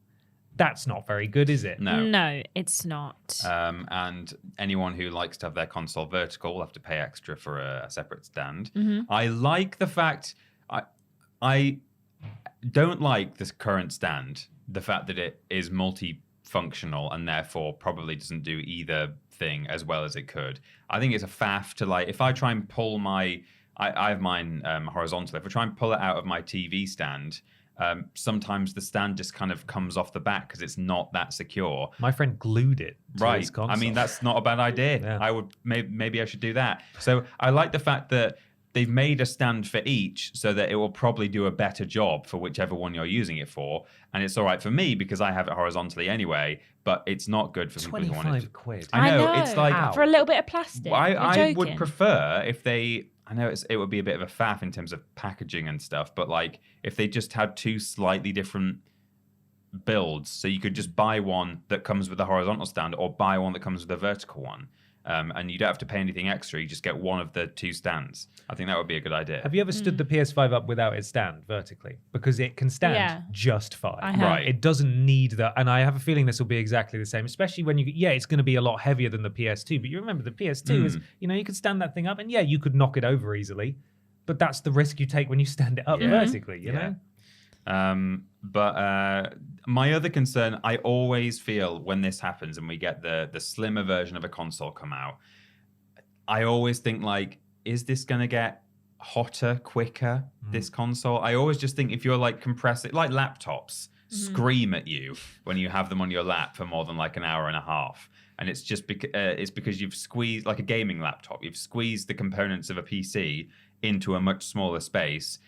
S1: That's not very good, is it?
S3: No, it's not.
S2: And anyone who likes to have their console vertical will have to pay extra for a separate stand. I like the fact... I don't like this current stand. The fact that it is multifunctional and therefore probably doesn't do either thing as well as it could. I think it's a faff to, like, if I try and pull my... I have mine horizontal. If I try and pull it out of my TV stand, sometimes the stand just kind of comes off the back because it's not that secure.
S1: My friend glued it to his console.
S2: I mean, that's not a bad idea.
S1: Yeah.
S2: I would maybe I should do that. So I like the fact that they've made a stand for each so that it will probably do a better job for whichever one you're using it for. And it's all right for me because I have it horizontally anyway, but it's not good for people who want it.
S1: £25.
S2: I know. It's like...
S3: For a little bit of plastic.
S2: I would prefer if they... I know it would be a bit of a faff in terms of packaging and stuff, but like if they just had two slightly different builds, so you could just buy one that comes with a horizontal stand or buy one that comes with a vertical one. And you don't have to pay anything extra. You just get one of the two stands. I think that would be a good idea.
S1: Have you ever stood the PS5 up without its stand vertically? Because it can stand just fine.
S2: Right.
S1: It doesn't need that. And I have a feeling this will be exactly the same, especially when it's going to be a lot heavier than the PS2. But you remember the PS2 is, you could stand that thing up and you could knock it over easily. But that's the risk you take when you stand it up vertically, you know?
S2: But my other concern, I always feel when this happens and we get the slimmer version of a console come out, I always think like, is this going to get hotter quicker, this console? I always just think if you're like compressing, like laptops scream at you when you have them on your lap for more than like an hour and a half. And it's just because you've squeezed, like a gaming laptop, you've squeezed the components of a PC into a much smaller space,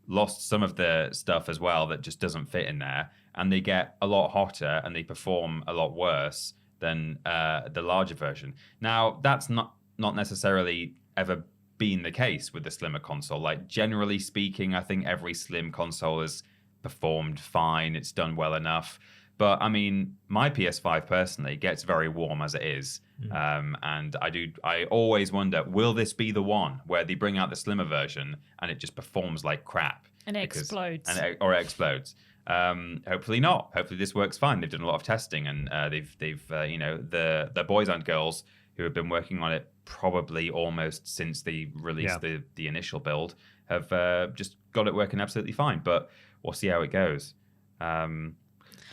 S2: lost some of the stuff as well that just doesn't fit in there, and they get a lot hotter and they perform a lot worse than the larger version. Now, that's not necessarily ever been the case with the slimmer console. Like, generally speaking, I think every slim console has performed fine. It's done well enough. But I mean, my PS5 personally gets very warm as it is. And I always wonder, will this be the one where they bring out the slimmer version and it just performs like crap?
S3: And it explodes.
S2: Or it explodes. Hopefully not. Hopefully this works fine. They've done a lot of testing, and they've the boys and girls who have been working on it probably almost since they released the initial build have just got it working absolutely fine. But we'll see how it goes.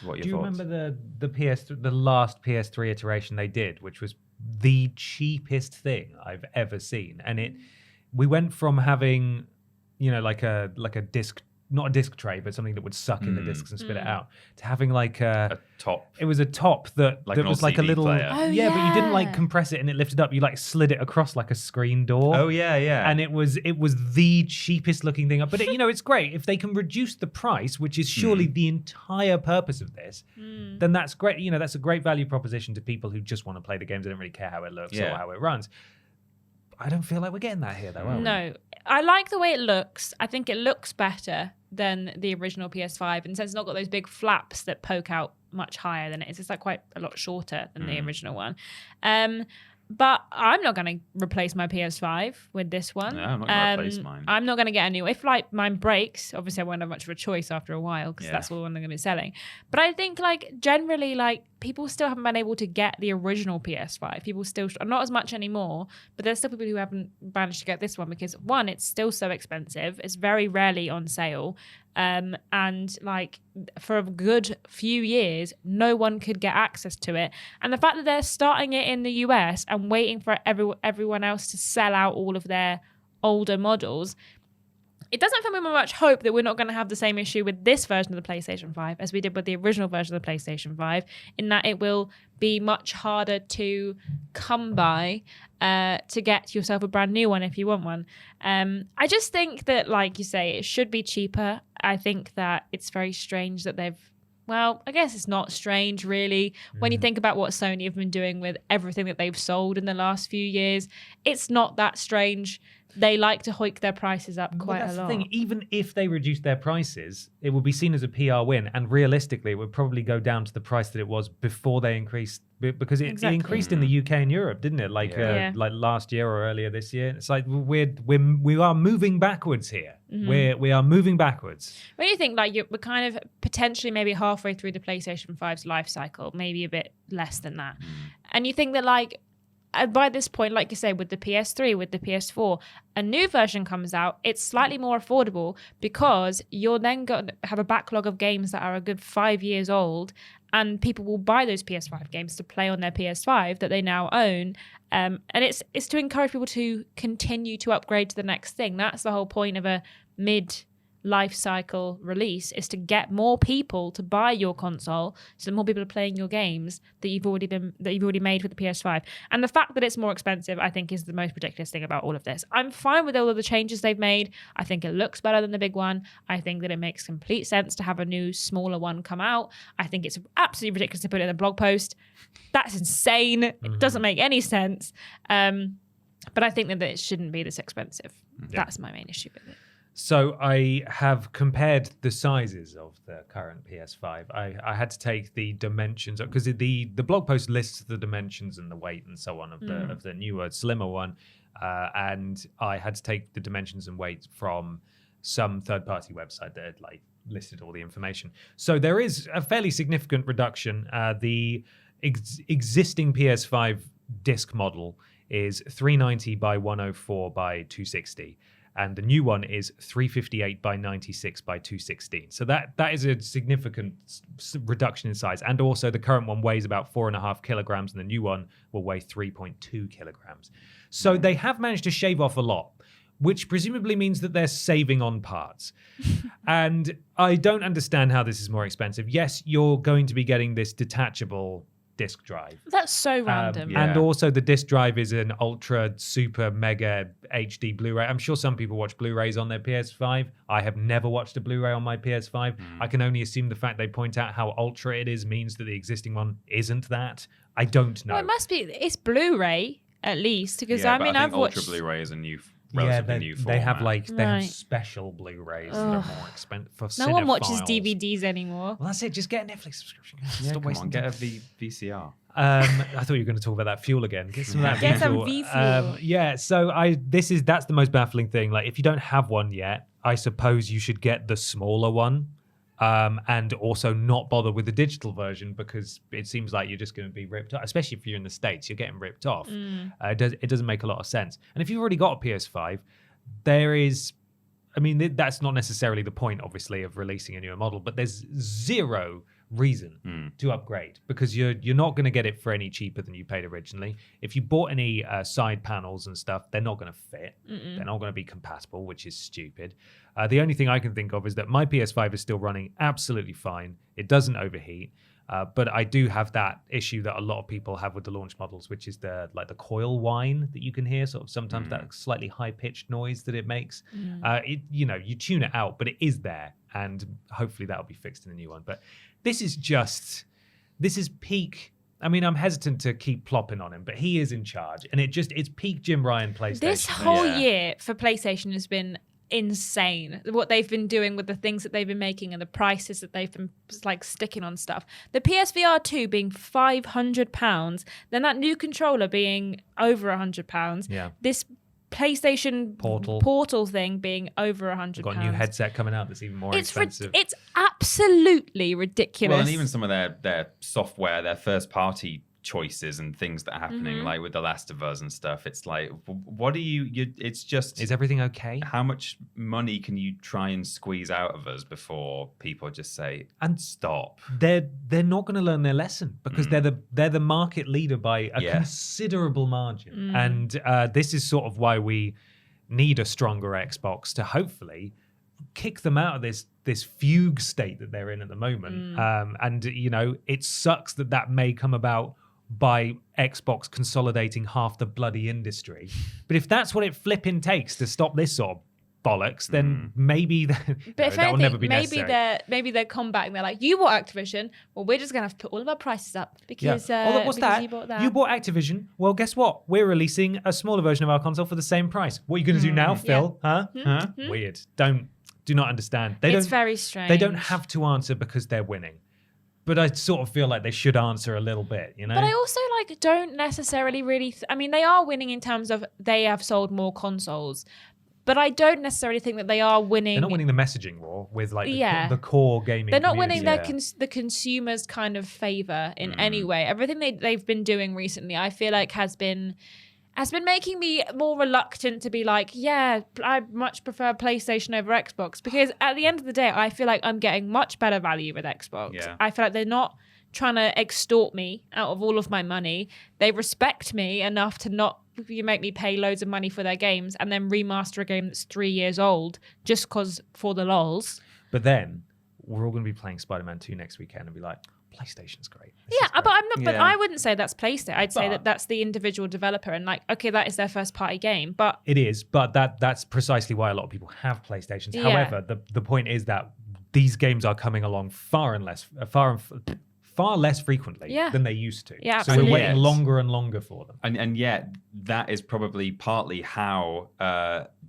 S2: What are your thoughts?
S1: Do you remember the last PS3 iteration they did, which was the cheapest thing I've ever seen? And we went from having, like a disc, not a disc tray, but something that would suck in the discs and spit it out, to having like a top. It was a top that was like a little
S2: player.
S3: Oh,
S1: but you didn't like compress it and it lifted up. You like slid it across like a screen door.
S2: Oh yeah.
S1: And it was the cheapest looking thing. But it's great if they can reduce the price, which is surely the entire purpose of this. Then that's great. That's a great value proposition to people who just want to play the games. They don't really care how it looks or how it runs. I don't feel like we're getting that here, though, are we?
S3: No. I like the way it looks. I think it looks better than the original PS5, and since it's not got those big flaps that poke out much higher than it is, it's like quite a lot shorter than the original one. But I'm not going to replace my PS5 with this one.
S2: No, I'm not going to replace mine.
S3: I'm not going to get a new. If like mine breaks, obviously I won't have much of a choice after a while because that's the one I'm going to be selling. But I think like generally like people still haven't been able to get the original PS5. People still not as much anymore, but there's still people who haven't managed to get this one because one, it's still so expensive. It's very rarely on sale. And like for a good few years, no one could get access to it. And the fact that they're starting it in the US and waiting for everyone else to sell out all of their older models, it doesn't fill me with much hope that we're not going to have the same issue with this version of the PlayStation 5 as we did with the original version of the PlayStation 5, in that it will be much harder to come by to get yourself a brand new one if you want one. I just think that, like you say, it should be cheaper. I think that it's very strange that well, I guess it's not strange, really. When you think about what Sony have been doing with everything that they've sold in the last few years, it's not that strange. They like to hike their prices up quite a lot.
S1: That's the thing. Even if they reduce their prices, it would be seen as a PR win. And realistically, it would probably go down to the price that it was before they increased. Because it increased in the UK and Europe, didn't it? Like last year or earlier this year. It's like we are moving backwards here. We are moving backwards.
S3: When you think like we're kind of potentially maybe halfway through the PlayStation 5's life cycle, maybe a bit less than that. And you think that like by this point, like you say, with the PS3, with the PS4, a new version comes out, it's slightly more affordable because you're then going to have a backlog of games that are a good 5 years old, and people will buy those PS5 games to play on their PS5 that they now own. And it's to encourage people to continue to upgrade to the next thing. That's the whole point of a mid-life cycle release, is to get more people to buy your console, so that more people are playing your games that you've already made for the PS5. And the fact that it's more expensive, I think, is the most ridiculous thing about all of this. I'm fine with all of the changes they've made. I think it looks better than the big one. I think that it makes complete sense to have a new, smaller one come out. I think it's absolutely ridiculous to put it in a blog post. That's insane. It doesn't make any sense. But I think that it shouldn't be this expensive. That's my main issue with it.
S1: So I have compared the sizes of the current PS5. I had to take the dimensions, because the blog post lists the dimensions and the weight and so on of the newer, slimmer one, and I had to take the dimensions and weight from some third-party website that had like listed all the information. So there is a fairly significant reduction. The existing PS5 disc model is 390 by 104 by 260. And the new one is 358 by 96 by 216. So that is a significant reduction in size. And also the current one weighs about 4.5 kilograms, and the new one will weigh 3.2 kilograms. So they have managed to shave off a lot, which presumably means that they're saving on parts. And I don't understand how this is more expensive. Yes, you're going to be getting this detachable disk drive.
S3: That's so random.
S1: And also the disk drive is an ultra super mega HD Blu-ray. I'm sure some people watch Blu-rays on their PS5. I have never watched a Blu-ray on my PS5. I can only assume the fact they point out how ultra it is means that the existing one isn't that. I don't know.
S3: Well, it must be. It's Blu-ray at least, because
S2: I
S3: I've watched
S2: Ultra Blu-ray is a new relatively new format.
S1: They have they have
S3: Right.
S1: special Blu-rays that are more expensive for
S3: No one watches
S1: cinephiles.
S3: DVDs anymore.
S1: Well, that's it. Just get a Netflix subscription.
S2: Yeah,
S1: Stop
S2: come
S1: wasting
S2: on, get
S1: time.
S2: a VCR.
S1: I thought you were going to talk about that fuel again. Get some of that
S3: Get some
S1: fuel.
S3: V-fuel.
S1: Yeah. So that's the most baffling thing. Like, if you don't have one yet, I suppose you should get the smaller one, and also not bother with the digital version, because it seems like you're just going to be ripped off. Especially if you're in the States, you're getting ripped off. It doesn't make a lot of sense. And if you've already got a PS5, there is. I mean, that's not necessarily the point, obviously, of releasing a newer model, but there's zero reason to upgrade, because you're not going to get it for any cheaper than you paid originally. If you bought any side panels and stuff, they're not going to fit. They're not going to be compatible, which is stupid. The only thing I can think of is that my PS5 is still running absolutely fine. It doesn't overheat. But I do have that issue that a lot of people have with the launch models, which is the coil whine that you can hear, sort of sometimes that slightly high-pitched noise that it makes. You tune it out, but it is there, and hopefully that'll be fixed in the new one. But this is peak. I mean, I'm hesitant to keep plopping on him, but he is in charge, and it's peak Jim Ryan PlayStation.
S3: This whole year for PlayStation has been insane, what they've been doing with the things that they've been making and the prices that they've been sticking on stuff. The PSVR 2 being £500, then that new controller being over £100.
S1: Yeah.
S3: This PlayStation Portal thing being over £100.
S1: Got a new headset coming out that's even more expensive.
S3: It's absolutely ridiculous.
S2: Well, and even some of their software, their first party choices and things that are happening, like with The Last of Us and stuff. It's like, what do you it's just,
S1: is everything okay?
S2: How much money can you try and squeeze out of us before people just say and stop?
S1: They're not going to learn their lesson, because they're the market leader by a considerable margin, and this is sort of why we need a stronger Xbox to hopefully kick them out of this fugue state that they're in at the moment. And it sucks that may come about by Xbox consolidating half the bloody industry. But if that's what it flipping takes to stop this sort of bollocks, then maybe that will never be necessary.
S3: Maybe they're comeback and they're like, you bought Activision, well, we're just gonna have to put all of our prices up because
S1: what's
S3: because
S1: that?
S3: you bought that.
S1: You bought Activision. Well, guess what? We're releasing a smaller version of our console for the same price. What are you going to do now, Phil? Huh? Weird. Do not understand.
S3: It's very strange.
S1: They don't have to answer because they're winning. But I sort of feel like they should answer a little bit, you know?
S3: But I also don't necessarily really... I mean, they are winning in terms of they have sold more consoles. But I don't necessarily think that they are winning...
S1: They're not winning the messaging war with the core gaming
S3: They're not
S1: community.
S3: winning the consumer's kind of favor in any way. Everything they've been doing recently, I feel like has been making me more reluctant to be like, yeah, I much prefer PlayStation over Xbox, because at the end of the day, I feel like I'm getting much better value with Xbox.
S2: Yeah.
S3: I feel like they're not trying to extort me out of all of my money. They respect me enough to not make me pay loads of money for their games and then remaster a game that's 3 years old just because for the lols.
S1: But then we're all going to be playing Spider-Man 2 next weekend and be like, PlayStation's great.
S3: But I'm not. But I wouldn't say that's PlayStation. I'd say that's the individual developer, and okay, that is their first party game. But
S1: it is. But that's precisely why a lot of people have PlayStations.
S3: Yeah.
S1: However, the point is that these games are coming along far less frequently than they used to.
S3: Yeah,
S1: so we're waiting longer and longer for them.
S2: And yet that is probably partly how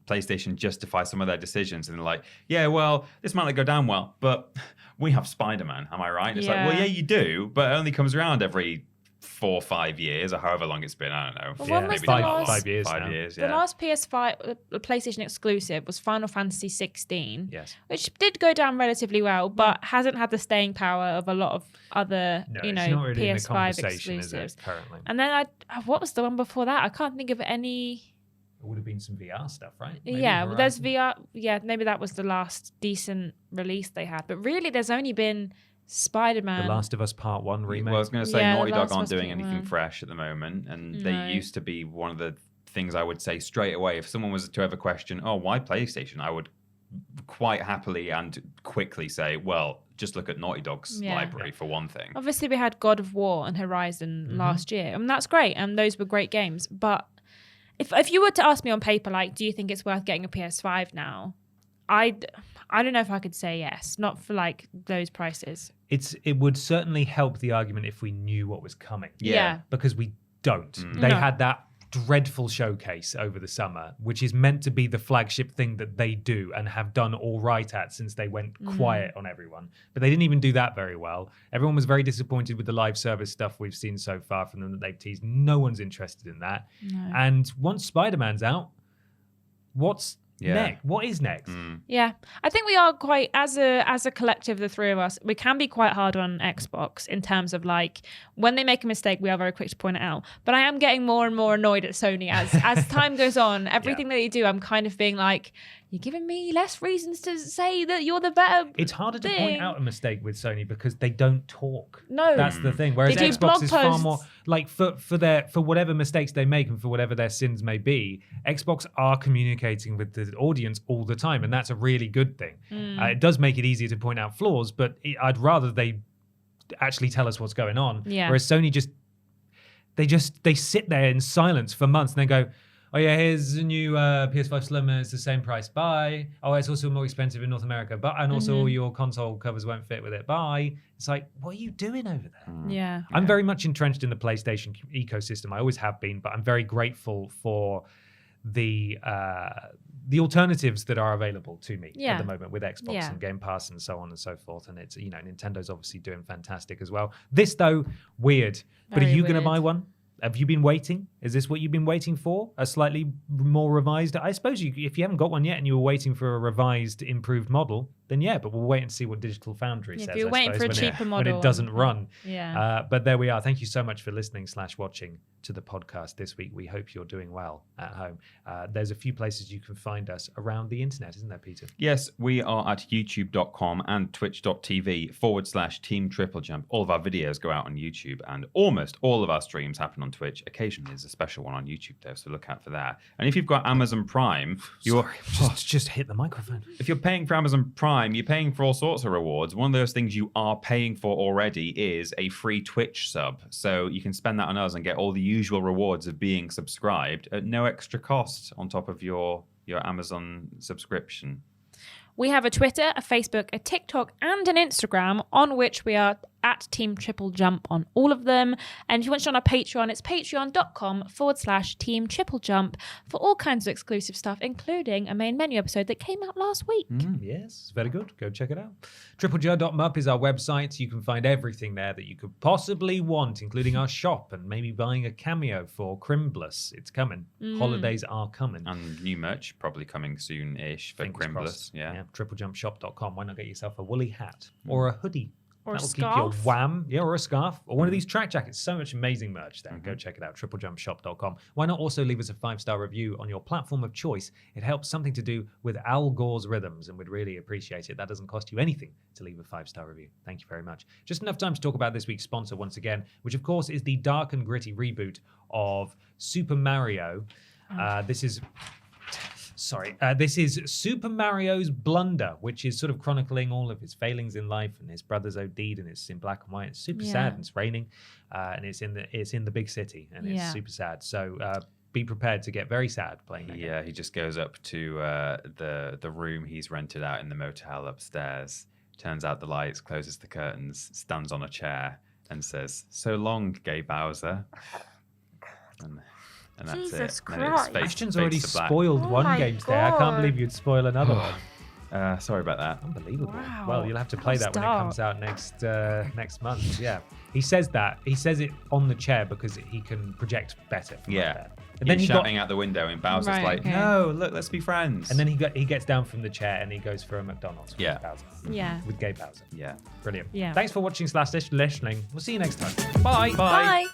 S2: PlayStation justify some of their decisions. And they're like, yeah, well, this might not go down well, but we have Spider-Man. Am I right? It's like, well, yeah, you do, but it only comes around every 4 or 5 years, or however long it's been. I don't know.
S3: Well,
S1: maybe 5 years.
S2: 5 years.
S3: The last PS5, the PlayStation exclusive, was Final Fantasy 16.
S1: Yes.
S3: Which did go down relatively well, but hasn't had the staying power of a lot of other,
S1: it's not really in the
S3: PS5
S1: conversation,
S3: exclusives.
S1: is it, currently?
S3: And then what was the one before that? I can't think of any.
S1: It would have been some VR stuff, right? Maybe
S3: well, there's
S1: Horizon?
S3: VR. Yeah, maybe that was the last decent release they had. But really, there's only been Spider-Man.
S1: The Last of Us Part 1 remake.
S2: Well, I was going to say
S3: Yeah,
S2: Naughty
S3: The
S2: Dog
S3: Last of
S2: aren't
S3: Us
S2: doing
S3: Part
S2: anything
S3: 1.
S2: fresh at the moment, and
S3: No.
S2: they used to be one of the things I would say straight away. If someone was to ever question, oh, why PlayStation? I would quite happily and quickly say, well, just look at Naughty Dog's library for one thing.
S3: Obviously, we had God of War and Horizon last year, and that's great, and those were great games. But if you were to ask me on paper, like, do you think it's worth getting a PS5 now? I don't know if I could say yes, not for like those prices.
S1: It would certainly help the argument if we knew what was coming.
S3: Yeah.
S1: Because we don't.
S2: Mm.
S1: They
S3: No.
S1: had that dreadful showcase over the summer, which is meant to be the flagship thing that they do and have done all right at since they went quiet on everyone. But they didn't even do that very well. Everyone was very disappointed with the live service stuff we've seen so far from them that they've teased. No one's interested in that.
S3: No.
S1: And once Spider-Man's out, what's next? What is next?
S3: Yeah, I think we are quite, as a collective, the three of us, we can be quite hard on Xbox in terms of like when they make a mistake, we are very quick to point it out. But I am getting more and more annoyed at Sony as time goes on. Everything that they do, I'm kind of being like, you're giving me less reasons to say that you're the better.
S1: It's harder to point out a mistake with Sony because they don't talk.
S3: No,
S1: that's the thing. Whereas
S3: they do
S1: Xbox
S3: blog
S1: is far
S3: posts.
S1: more like for whatever mistakes they make and for whatever their sins may be, Xbox are communicating with the audience all the time, and that's a really good thing. It does make it easier to point out flaws, but I'd rather they actually tell us what's going on.
S3: Yeah.
S1: Whereas Sony they sit there in silence for months and they go, oh yeah, here's a new PS5 Slim. It's the same price. Bye. Oh, it's also more expensive in North America. But and also all your console covers won't fit with it. Bye. It's like, what are you doing over there?
S3: Yeah.
S1: I'm very much entrenched in the PlayStation ecosystem. I always have been, but I'm very grateful for the alternatives that are available to me at the moment with Xbox and Game Pass and so on and so forth. And it's, Nintendo's obviously doing fantastic as well. This though, weird. But are you going to buy one? Have you been waiting? Is this what you've been waiting for? A slightly more revised? I suppose if you haven't got one yet and you were waiting for a revised, improved model, then yeah, but we'll wait and see what Digital Foundry says.
S3: If you're waiting for a cheaper model.
S1: When it doesn't run.
S3: Yeah.
S1: But there we are. Thank you so much for listening / watching to the podcast this week. We hope you're doing well at home. There's a few places you can find us around the internet, isn't there, Peter?
S2: Yes, we are at youtube.com and twitch.tv /Team TripleJump. All of our videos go out on YouTube and almost all of our streams happen on Twitch. Occasionally there's a special one on YouTube though, so look out for that. And if you've got Amazon Prime,
S1: just hit the microphone.
S2: If you're paying for Amazon Prime, you're paying for all sorts of rewards. One of those things you are paying for already is a free Twitch sub. So you can spend that on us and get all the usual rewards of being subscribed at no extra cost on top of your Amazon subscription.
S3: We have a Twitter, a Facebook, a TikTok, and an Instagram on which we are at Team TripleJump on all of them. And if you want to join our Patreon, it's patreon.com/Team TripleJump for all kinds of exclusive stuff, including a main menu episode that came out last week.
S1: Yes, very good. Go check it out. TripleJ.mup is our website. You can find everything there that you could possibly want, including our shop and maybe buying a cameo for Crimbless. It's coming. Holidays are coming.
S2: And new merch probably coming soon-ish for Crimbless. Yeah.
S1: TripleJumpShop.com. Why not get yourself a woolly hat or a hoodie?
S3: Or
S1: That'll
S3: a scarf.
S1: keep your wham. Yeah, or a scarf. Or one of these track jackets. So much amazing merch there. Go check it out. TripleJumpShop.com. Why not also leave us a 5-star review on your platform of choice? It helps something to do with Al Gore's rhythms, and we'd really appreciate it. That doesn't cost you anything to leave a 5-star review. Thank you very much. Just enough time to talk about this week's sponsor once again, which of course is the dark and gritty reboot of Super Mario. This is Super Mario's Blunder, which is sort of chronicling all of his failings in life, and his brother's OD'd, and it's in black and white. It's super sad, and it's raining, and it's in the big city, and it's super sad. So be prepared to get very sad playing that game.
S2: He just goes up to the room he's rented out in the motel upstairs, turns out the lights, closes the curtains, stands on a chair, and says, "So long, Gay Bowser." And that's
S3: Jesus
S2: it.
S3: Christ.
S1: Ashton's already spoiled one game today. I can't believe you'd spoil another one.
S2: Sorry about that.
S1: Unbelievable.
S3: Wow.
S1: Well, you'll have to play that when it comes out next month. Yeah. He says that. He says it on the chair because he can project better from up there. And then
S2: he's shouting out the window, and Bowser's no, look, let's be friends.
S1: And then he gets down from the chair and he goes for a McDonald's with Bowser.
S3: Yeah.
S1: With Gay Bowser.
S2: Yeah.
S1: Brilliant.
S3: Yeah.
S1: Thanks for watching / listening. We'll see you next time. Bye.
S3: Bye.